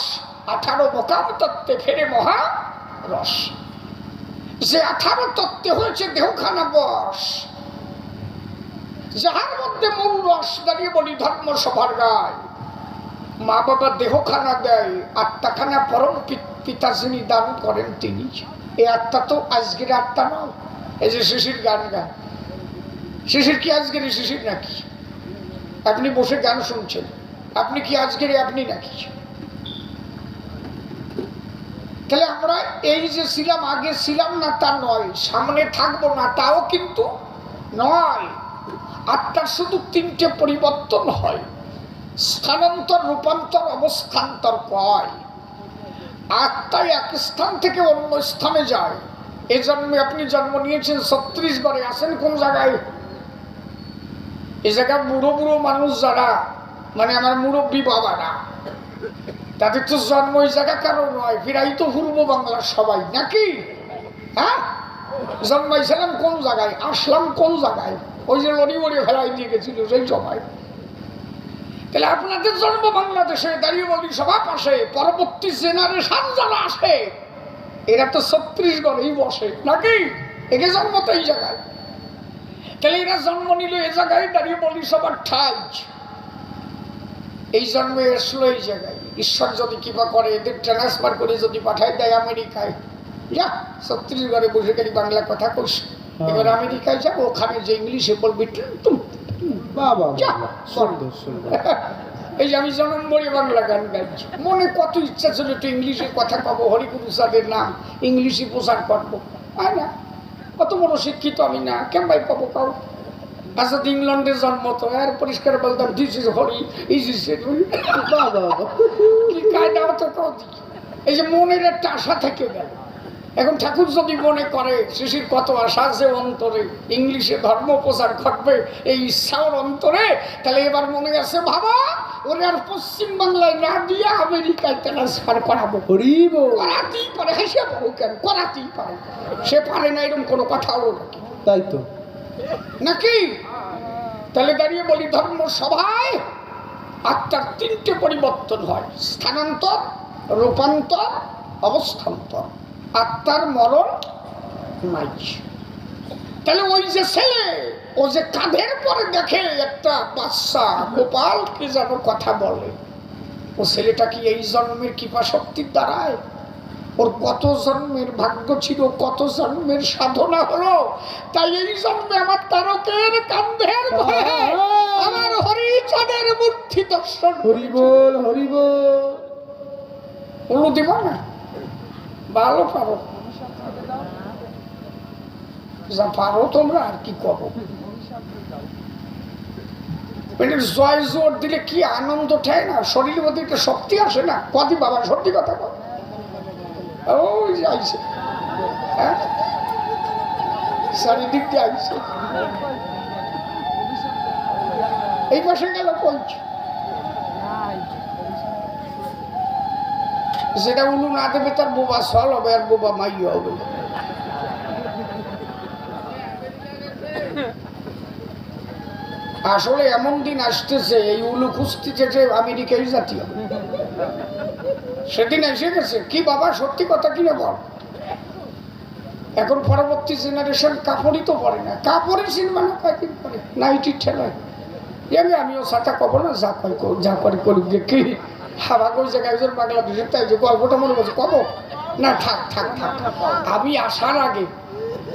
18 মোকাম তত্ত্বে ফেরে মহা রস। যে 18 তত্ত্বে হয়েছে দেহখানা বস, যাহার মধ্যে মূল রস। দাঁড়িয়ে বলি ধর্ম সভার গায়। মা বাবা দেহখানা দেয়, আত্মাখানা পরম পিতা যিনি দান করেন তিনি। এই আত্মা তো আজকের আত্মা নয়। এই যে শিশির গান গায়, শিশির কি আজকের শিশির নাকি? আপনি বসে গান শুনছেন, আপনি কি আজকের আপনি নাকি? তাহলে আমরা এই যে ছিলাম, আগে ছিলাম না তা নয়, সামনে থাকবো না তাও কিন্তু নয়। আত্মার শুধু 3টে পরিবর্তন হয়, স্থানান্তর, রূপান্তর, অবস্থান্তর কয়। আত্মায় এক স্থান থেকে অন্য স্থানে যায়। এ জন্মে আপনি জন্ম নিয়েছেন ছত্তিশগড়ে, আছেন কোন জায়গায়? এই জায়গায় বুড়ো বুড়ো মানুষ যারা মানে আমার মুরব্বী বাবারা, তাদের তো জন্ম ওই জায়গা কারো নয়, ফিরাই তো পূর্ব বাংলার সবাই নাকি? হ্যাঁ, জন্মাইছিলাম কোন জায়গায়, আসলাম কোন জায়গায়, ওই যে লড়ি মরি ফেলাই দিয়ে গেছিল সেই সময়। তাহলে আপনাদের জন্ম বাংলাদেশে, দাঁড়িয়ে বলি সভা পাশে, পরবর্তী জেনারেশন যারা আসে এরা তো ছত্রিশগড়েই বসে নাকি? একে জন্ম তো এই জায়গায়। তাহলে এরা জন্ম নিল এ জায়গায়, দাঁড়িয়ে বলি সবার ঠাই এই জন্মে আসলো এই জায়গায়। ঈশ্বর যদি কৃপা করে এদের ট্রান্সফার করে যদি পাঠায় দেয় আমেরিকায়, যা ছত্রিশগড়ে বসে গেলি বাংলা কথা কইস, এবার আমেরিকায় যাবো, ওখানে যে ইংলিশে বলবি এই যে আমি জনমভরি বাংলা গান গাইছি, মনে কত ইচ্ছা ছিল একটু ইংলিশে কথা পাবো, হরিগুরু সাদের নাম ইংলিশে প্রচার করবো, হয় না? কত বড় শিক্ষিত আমি না, কেমন পাবো কাউ? আচ্ছা ইংল্যান্ডে জন্ম তো আর পরিষ্কার বলতাম this is Hari is is কি কায়দা হতো কও। এই যে মনের একটা আশা থেকে গেল। এখন ঠাকুর যদি মনে করে শিশির কত আশা আছে অন্তরে, ইংলিশে ধর্ম প্রচার করবে এই ইচ্ছার অন্তরে, তাহলে এবার মনে আছে বাবা ওরে আর পশ্চিম বাংলায় না দিয়ে আমেরিকায় ট্রান্সফার করাবো। করাতেই পারে, হেসে পাবো কেন, করাতেই পারে। সে পারে না এরকম কোনো কথা হলো নাকি? তাই তো নাকি? তাহলে দাঁড়িয়ে বলি ধর্ম সভায় আত্মার তিনটে পরিবর্তন হয়, স্থানান্তর, রূপান্তর, অবস্থান্তর। আত্মার মরণ নাই। তাহলে ওই যে ছেলে ও যে কাঁধের পরে দেখে একটা বাচ্চা গোপাল কি যেন কথা বলে, ও ছেলেটা কি এই জন্মের কৃপা শক্তির দ্বারায়? ওর কত জন্মের ভাগ্য ছিল, কত জন্মের সাধনা হলো, তাই এই জন্মে আমার তারকের কান্ধের ভয়ে আমার হরিচাঁদের মূর্তি দর্শন। হরিবোল হরিবোল। অনু দিব না, ভালো পারো, যা পারো তোমরা আর কি করো। জয় জোর দিলে কি আনন্দ ঠায় না, শরীরের মধ্যে একটা শক্তি আসে না। কদি বাবা সত্যি কথা বল, ওই যে আইছে, হ্যাঁ চারিদিক দিয়ে আইছে, এই পাশে গেল কইছে, যেটা উলু না দেবে তার বোবা সল হবে আর বোবা মাইয়া হবে। আসলে এমন দিন আসতেছে এই উলু কুস্তিতে যে আমেরিকাই জাতীয়, সেদিন এসে গেছে। কি বাবা সত্যি কথা কিনে বল, এখন পরবর্তী জেনারেশন কাপড়ই তো পরে না, কাপড়ের সিনেমা না কয়েকদিন পরে নাইটির ঠেলায়। আমিও সাথে কব না, যা কয় যা করে করুক গে, কি হাবা ওই জায়গায় একজন বাংলাদেশের তাই যে গল্পটা মনে করছে কব না, থাক থাক থাক। আমি আসার আগে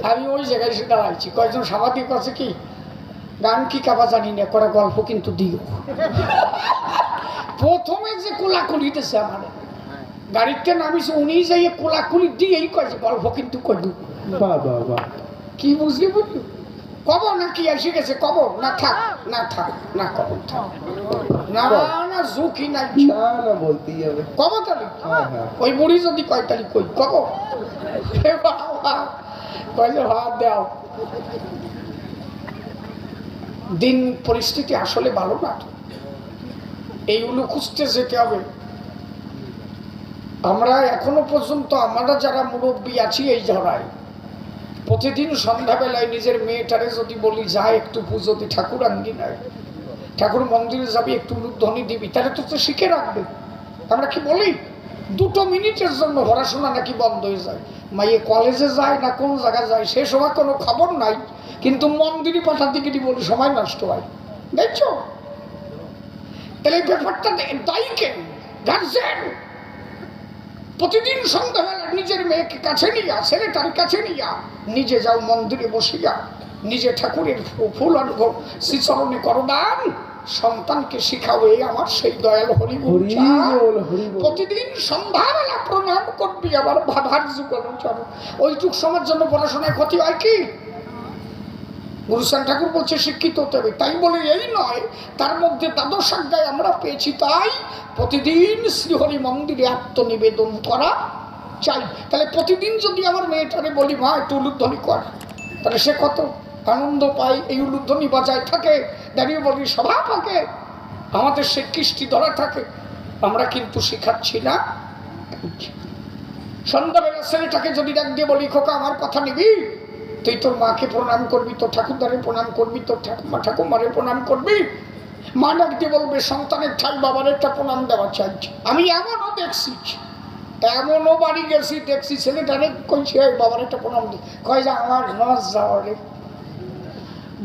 আমি ওই জায়গায় এসে দাঁড়াইছি, কয়েকজন সাংবাদিক আছে কি গান কি কাবা জানি না, করে গল্প কিন্তু দিও। প্রথমে যে কোলাকুলি দিতেছে আমার গাড়িতে নামিছে, উনি যাই কোলাকুলি দিয়েই কয়েছে গল্প কিন্তু কইল। কি বুঝলি বুঝলি কব না কি এসে গেছে, কব না থাক না থাক না কব না না ঝুঁকি নাই না বলতেই হবে, কব তাহলে ওই বুড়ি যদি কয় তাহলে কই কব কয় যে হাত দাও। দিন পরিস্থিতি আসলে ভালো না, এই উলু খুঁজতে যেতে হবে। আমরা এখনো পর্যন্ত আমরা যারা মুরব্বী আছি এই ঝড়ায় প্রতিদিন সন্ধ্যাবেলায় নিজের মেয়েটারে যদি বলি যায় একটু পুজোতে ঠাকুর আঙ্গিনায়, ঠাকুর মন্দিরে যাবি একটু উলুধ্বনি দিবি, তাহলে তো শিখে রাখবে। আমরা কি বলি 2 মিনিটের জন্য পড়াশোনা নাকি বন্ধ হয়ে যায়, মাইয়ে কলেজে যায় না কোন জায়গায় যায় সে সময় কোনো খবর নাই, কিন্তু মন্দিরে পাঠাতে গেলে বলি সময় নষ্ট হয়। দেখছো তাহলে এই ব্যাপারটা দায়ী কেন? গার্জেন প্রতিদিন সন্ধ্যাবেলা নিজের মেয়েকে কাছে নিয়া, ছেলেটার কাছে নিয়া নিজে যাও মন্দিরে বসিয়া, নিজে ঠাকুরের ফুল অর্ঘ্য শ্রীচরণে করদান, সন্তানকে শিখাও এই আমার সেই দয়াল হরি বল। প্রতিদিন সন্ধ্যাবেলা প্রণাম করবি আবার বাবার যুগল চরণ। ওইটুক সময়ের জন্য পড়াশোনায় ক্ষতি হয় কি? গুরুসান ঠাকুর বলছে শিক্ষিত হতে হবে, তাই বলে এই নয় তার মধ্যে দ্বাদশ অধ্যায় আমরা পেয়েছি, তাই প্রতিদিন শ্রীহরি মন্দিরে আত্মনিবেদন করা চাই। তাহলে প্রতিদিন যদি আমার মেয়েটারে বলি মা একটু উলুধ্বনি কর, তাহলে সে কত আনন্দ পায়, এই উলুধ্বনি বাজায় থাকে, দাঁড়িয়ে বলি সভা থাকে আমাদের সে কৃষ্টি ধরা থাকে, আমরা কিন্তু শিখাচ্ছি না। সন্ধ্যাবেলা ছেলেটাকে যদি ডাক দিয়ে বলি, খোকা আমার কথা নিবি, তুই তোর মাকে প্রণাম করবি, তোর ঠাকুরদারে প্রণাম করবি, তোর ঠাকুমা ঠাকুমারে প্রণাম করবি। মা ডাক দিয়ে বলবে, সন্তানের ঠাই বাবার একটা প্রণাম দেওয়া চাইছি। আমি এমনও দেখছি, এমনও বাড়ি গেছি, দেখছি ছেলেটারে কইছি, বাবার একটা প্রণাম দি, কয় যে আমার লজ্জা রে,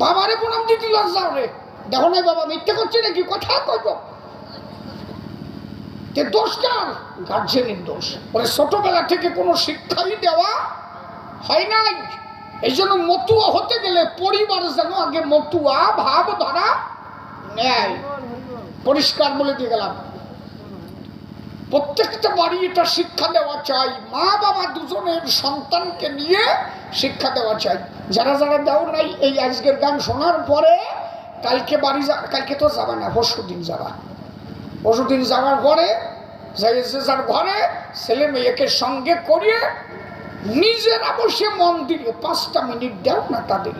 বাবারে প্রণাম দিতে লজ্জা রে। দেখো নাই বাবা মিথ্যে করছে নাকি, কথা কইব। দোষ কার? গার্জেনের দোষ। ওরে ছোটবেলা থেকে কোনো শিক্ষাই দেওয়া হয় নাই। এই জন্য মতুয়া হতে গেলে পরিবার যেন আগে মতুয়া ভাব ধরা নেয়। পরিষ্কার বলে দিয়ে গেলাম, প্রত্যেকটা বাড়ি এটা শিক্ষা দেওয়া চাই। মা বাবা দুজনের সন্তানকে নিয়ে শিক্ষা দেওয়া চাই। যারা যারা দাও নাই, এই আজকের গান শোনার পরে কালকে বাড়ি কালকে তো যাবা না, পরশুদিন যাবা। পরশুদিন যাওয়ার পরে যার ঘরে ছেলে মেয়েকে সঙ্গে করিয়ে নিজেরা বসে মন্দিরে 5টা মিনিট দাও না তাদের।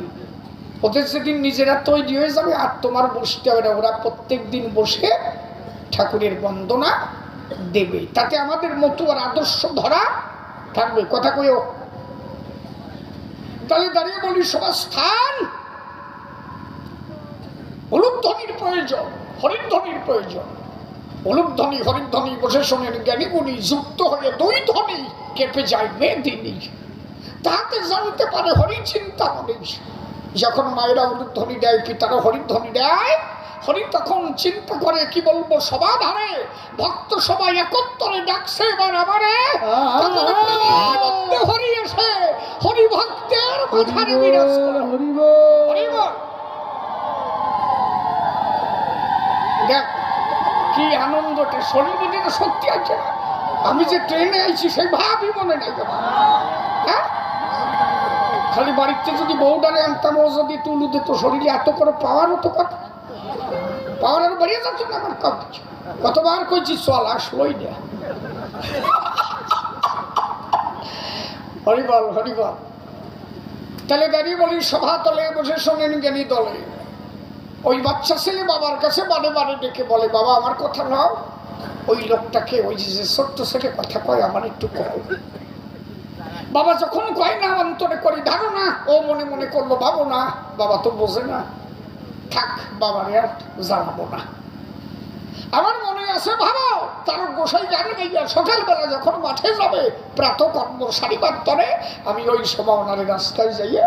ওদের সেদিন নিজেরা তৈরি হয়ে যাবে, আর তোমার বসতে হবে না। ওরা প্রত্যেক দিন বসে ঠাকুরের বন্দনা দেবে। তাতে আমাদের মতুয়ার আদর্শ ধরা থাকবে। কথা কইও। তাহলে দাঁড়িয়ে বলি, সবার স্থান উলুধ্বনির প্রয়োজন, হরিধ্বনির প্রয়োজন। উলুধ্বনি হরিধ্বনি বসে শোনেন জ্ঞানী গুণী, যুক্ত হয়ে 2 ধ্বনি কেঁপে যায় মেদিনী। তাতে জানতে পারে হরি চিন্তামণি। যখন মায়েরা উলুধ্বনি দেয়, পিতারা হরিধ্বনি দেয়, হরি তখন চিন্তা করে, কি বলবো, সবাধারে ভক্ত সবাই একত্তরে ডাকছে এবার আমারে। হরি এসে হরি ভক্তের মাথায় বিরাজ করে। দেখ কি আনন্দটা, শরীর মধ্যে তো শক্তি আছে না। আমি যে ট্রেনে আইছি সেই ভাবই মনে নাই। হ্যাঁ, খালি বাড়িতে যদি বউটারে আনতাম, ও যদি তুলু দিত শরীরে, এত করে পাওয়ার হতো কথা। পাওয়ার আরো বেরিয়ে যাচ্ছে না আমার। কতবার কইছি চল, আসলোই না। হরিবল হরিবল। তাহলে দাঁড়িয়ে বলি, সভা তলে বসে শোনেন জ্ঞানী দলে। ওই বাচ্চা ছেলে বাবার কাছে বারে বারে ডেকে বলে, বাবা আমার কথা নাও। ওই লোকটাকে, ওই যে ছোট্ট ছেলে কথা কয়, আমার একটু কয়। বাবা যখন কয় না, অন্তরে করি ধারণা, ও মনে মনে করলো ভাবো না, বাবা তো বোঝে না, থাক বাবার আর জানাবো না। আমার মনে আছে, ভাবো তার গোসাই গান গাইয়া সকালবেলা যখন মাঠে যাবে, প্রাত কর্ম সারিবার তরে আমি ওই সভা ওনারে রাস্তায় যাইয়ে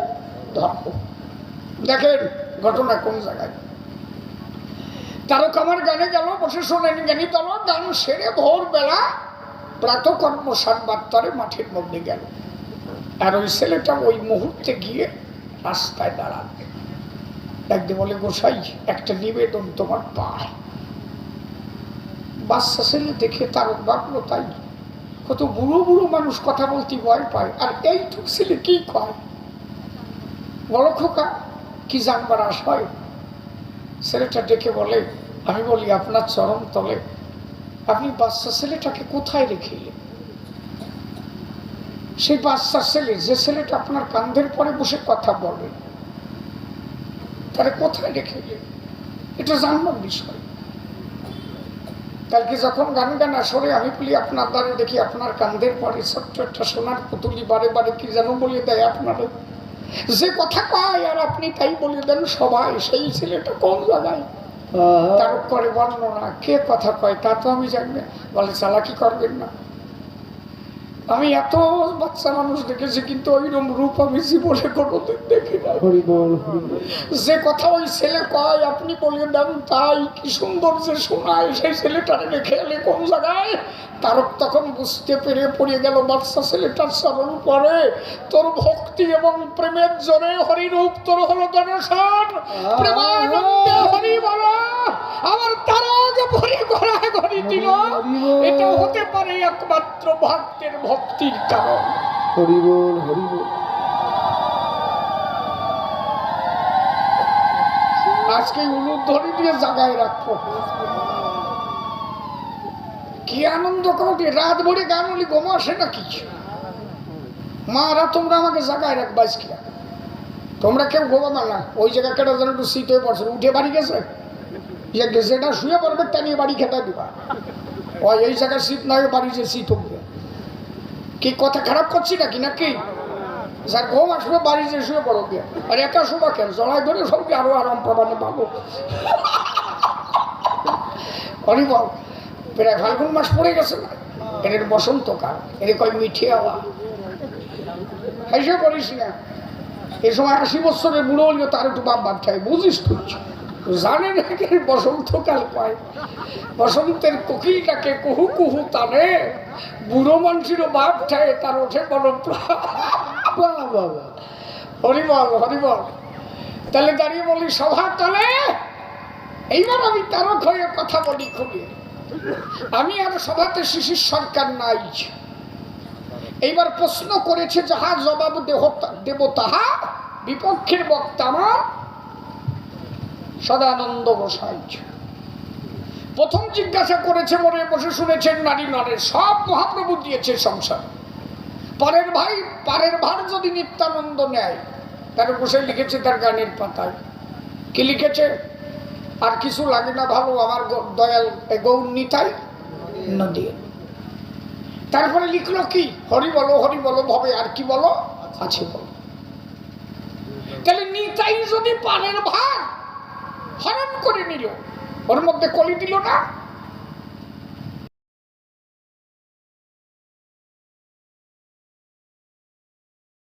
ধরবো। দেখেন ঘটনা কোন জায়গায়। তারকামার গানে গেল, বসে শোনেন জ্ঞানী দল। গান সেরে ভোরবেলা প্রাতকর্ম সারবার তরে মাঠের মধ্যে গেল। আর ওই ছেলেটা ওই মুহূর্তে গিয়ে রাস্তায় দাঁড়াবে, ডাকতে বলে, গোসাই একটা নিবেদন তোমার পায়। বাচ্চা ছেলে দেখে তারক ভাবলো, তাই কত বুড়ো বুড়ো মানুষ কথা বলতে ভয় পায়, আর এইটুক ছেলে কি কয়, বলো খোকা কি জানবার আশ হয়? ছেলেটা ডেকে বলে, আমি বলি আপনার চরণ তলে আপনি বাচ্চা ছেলেটাকে কোথায় রেখে এলেন? সেই বাচ্চা ছেলে, যে ছেলেটা আপনার কাঁধের পরে বসে কথা বলে, তারে কোথায় রেখে এলেন? এটা জানবার বিষয়। কালকে যখন গান গান আসরে আমি বলি, আপনার দ্বারে দেখি আপনার কাঁধের পরে ছোট্ট একটা সোনার পুতুলি বারে বারে কি যেন বলে দেয় আপনারে। যে কথা কয় আর আপনি তাই বলে দেন সবাই। সেই ছেলেটা কোন জায়গায়? তার করে বর্ণনা, কে কথা কয় তা তো আমি জানি না। বলে চালাকি করবেন না। আমি এত বাচ্চা মানুষ দেখেছি, কিন্তু ওইরকম রূপ আমি জীবনে কোনোদিন দেখি না। যে কথা ওই ছেলে কয় আপনি বলে দেন তাই, কি সুন্দর যে শোনায়। সেই ছেলেটারে রেখে এলে কোন জায়গায়? তারক তখন বুঝতে পেরে পড়ে গেল, বাচ্চা ছেলেটার চরণ পরে তোর ভক্তি এবং প্রেমের জোরে হরিরূপ তোর হলো দর্শন। প্রেমানন্দে হরি বলা আমার তারক ভরি ঘোরা ঘড়ি দিল। এটা হতে পারে একমাত্র ভক্তের ভক্তির কারণ। হরি বল হরি বল। আজকে উলুধ্বনি দিয়ে জাগায় রাখবো। কি আনন্দ করতে, রাত ভরে গান হলে ঘুমো আসে নাকি? মারা তোমরা আমাকে জাগায় রাখবা। আজকে তোমরা কেউ ঘুমাবা না। ওই জায়গা কেটে যেন একটু শীত হয়ে পড়ছে, উঠে বাড়ি গেছে। যে যেটা শুয়ে পড়বে তা নিয়ে বাড়ি খেতে দিবা। ওই এই জায়গায় শীত না হয়ে বাড়ি যে শীত হবে। কি কথা খারাপ করছি নাকি নাকি? যার ঘুম আসবে বাড়ি যে শুয়ে পড়ো গিয়ে, আর একা শোভা কেন? জড়াই ধরে সবকে আরো আরাম পাবানে পাবো। হরিবল, প্রায় ফাল্গুন মাস পড়ে গেছে না, এর বসন্তকাল, এর কয় মিঠে হাওয়া। এসে করিস না, এই সময় 80 বছরের বুড়ো হলেও তার একটু বাপ বাপ খায়, বুঝিস তুই? জানে নাকি বসন্তকাল কয়? বসন্তের কোকিলটাকে কুহু কুহু টানে, বুড়ো মানুষেরও বাপ খায়, তার ওঠে বড় হরিবল হরিবল। তাহলে দাঁড়িয়ে বলি সভা তলে, এইবার আমি তারক হয়ে কথা বলি খুলে। আমি আর সভাতে শিশির সরকার নাই। এইবার প্রশ্ন করেছে যাহা জবাব দেব তাহা, বিপক্ষের বক্তা আমার সদানন্দ গোসাই। প্রথম জিজ্ঞাসা করেছে, মনে বসে শুনেছেন নারী নরের সব মহাপ্রভু দিয়েছে সংসার। পারের ভার যদি নিত্যানন্দ নেয়, তার বসে লিখেছে তার গানের পাতায়। কি লিখেছে? আর কিছু লাগে না ভালো আমার দয়াল গৌর নিতাই নদী। তারপরে লিখলো কি? হরি বলো ভাবে, আর কি বলো আছে বলো। তাহলে নিতাই যদি পারের ভার হরণ করে নিল, ওর মধ্যে কলি দিল না?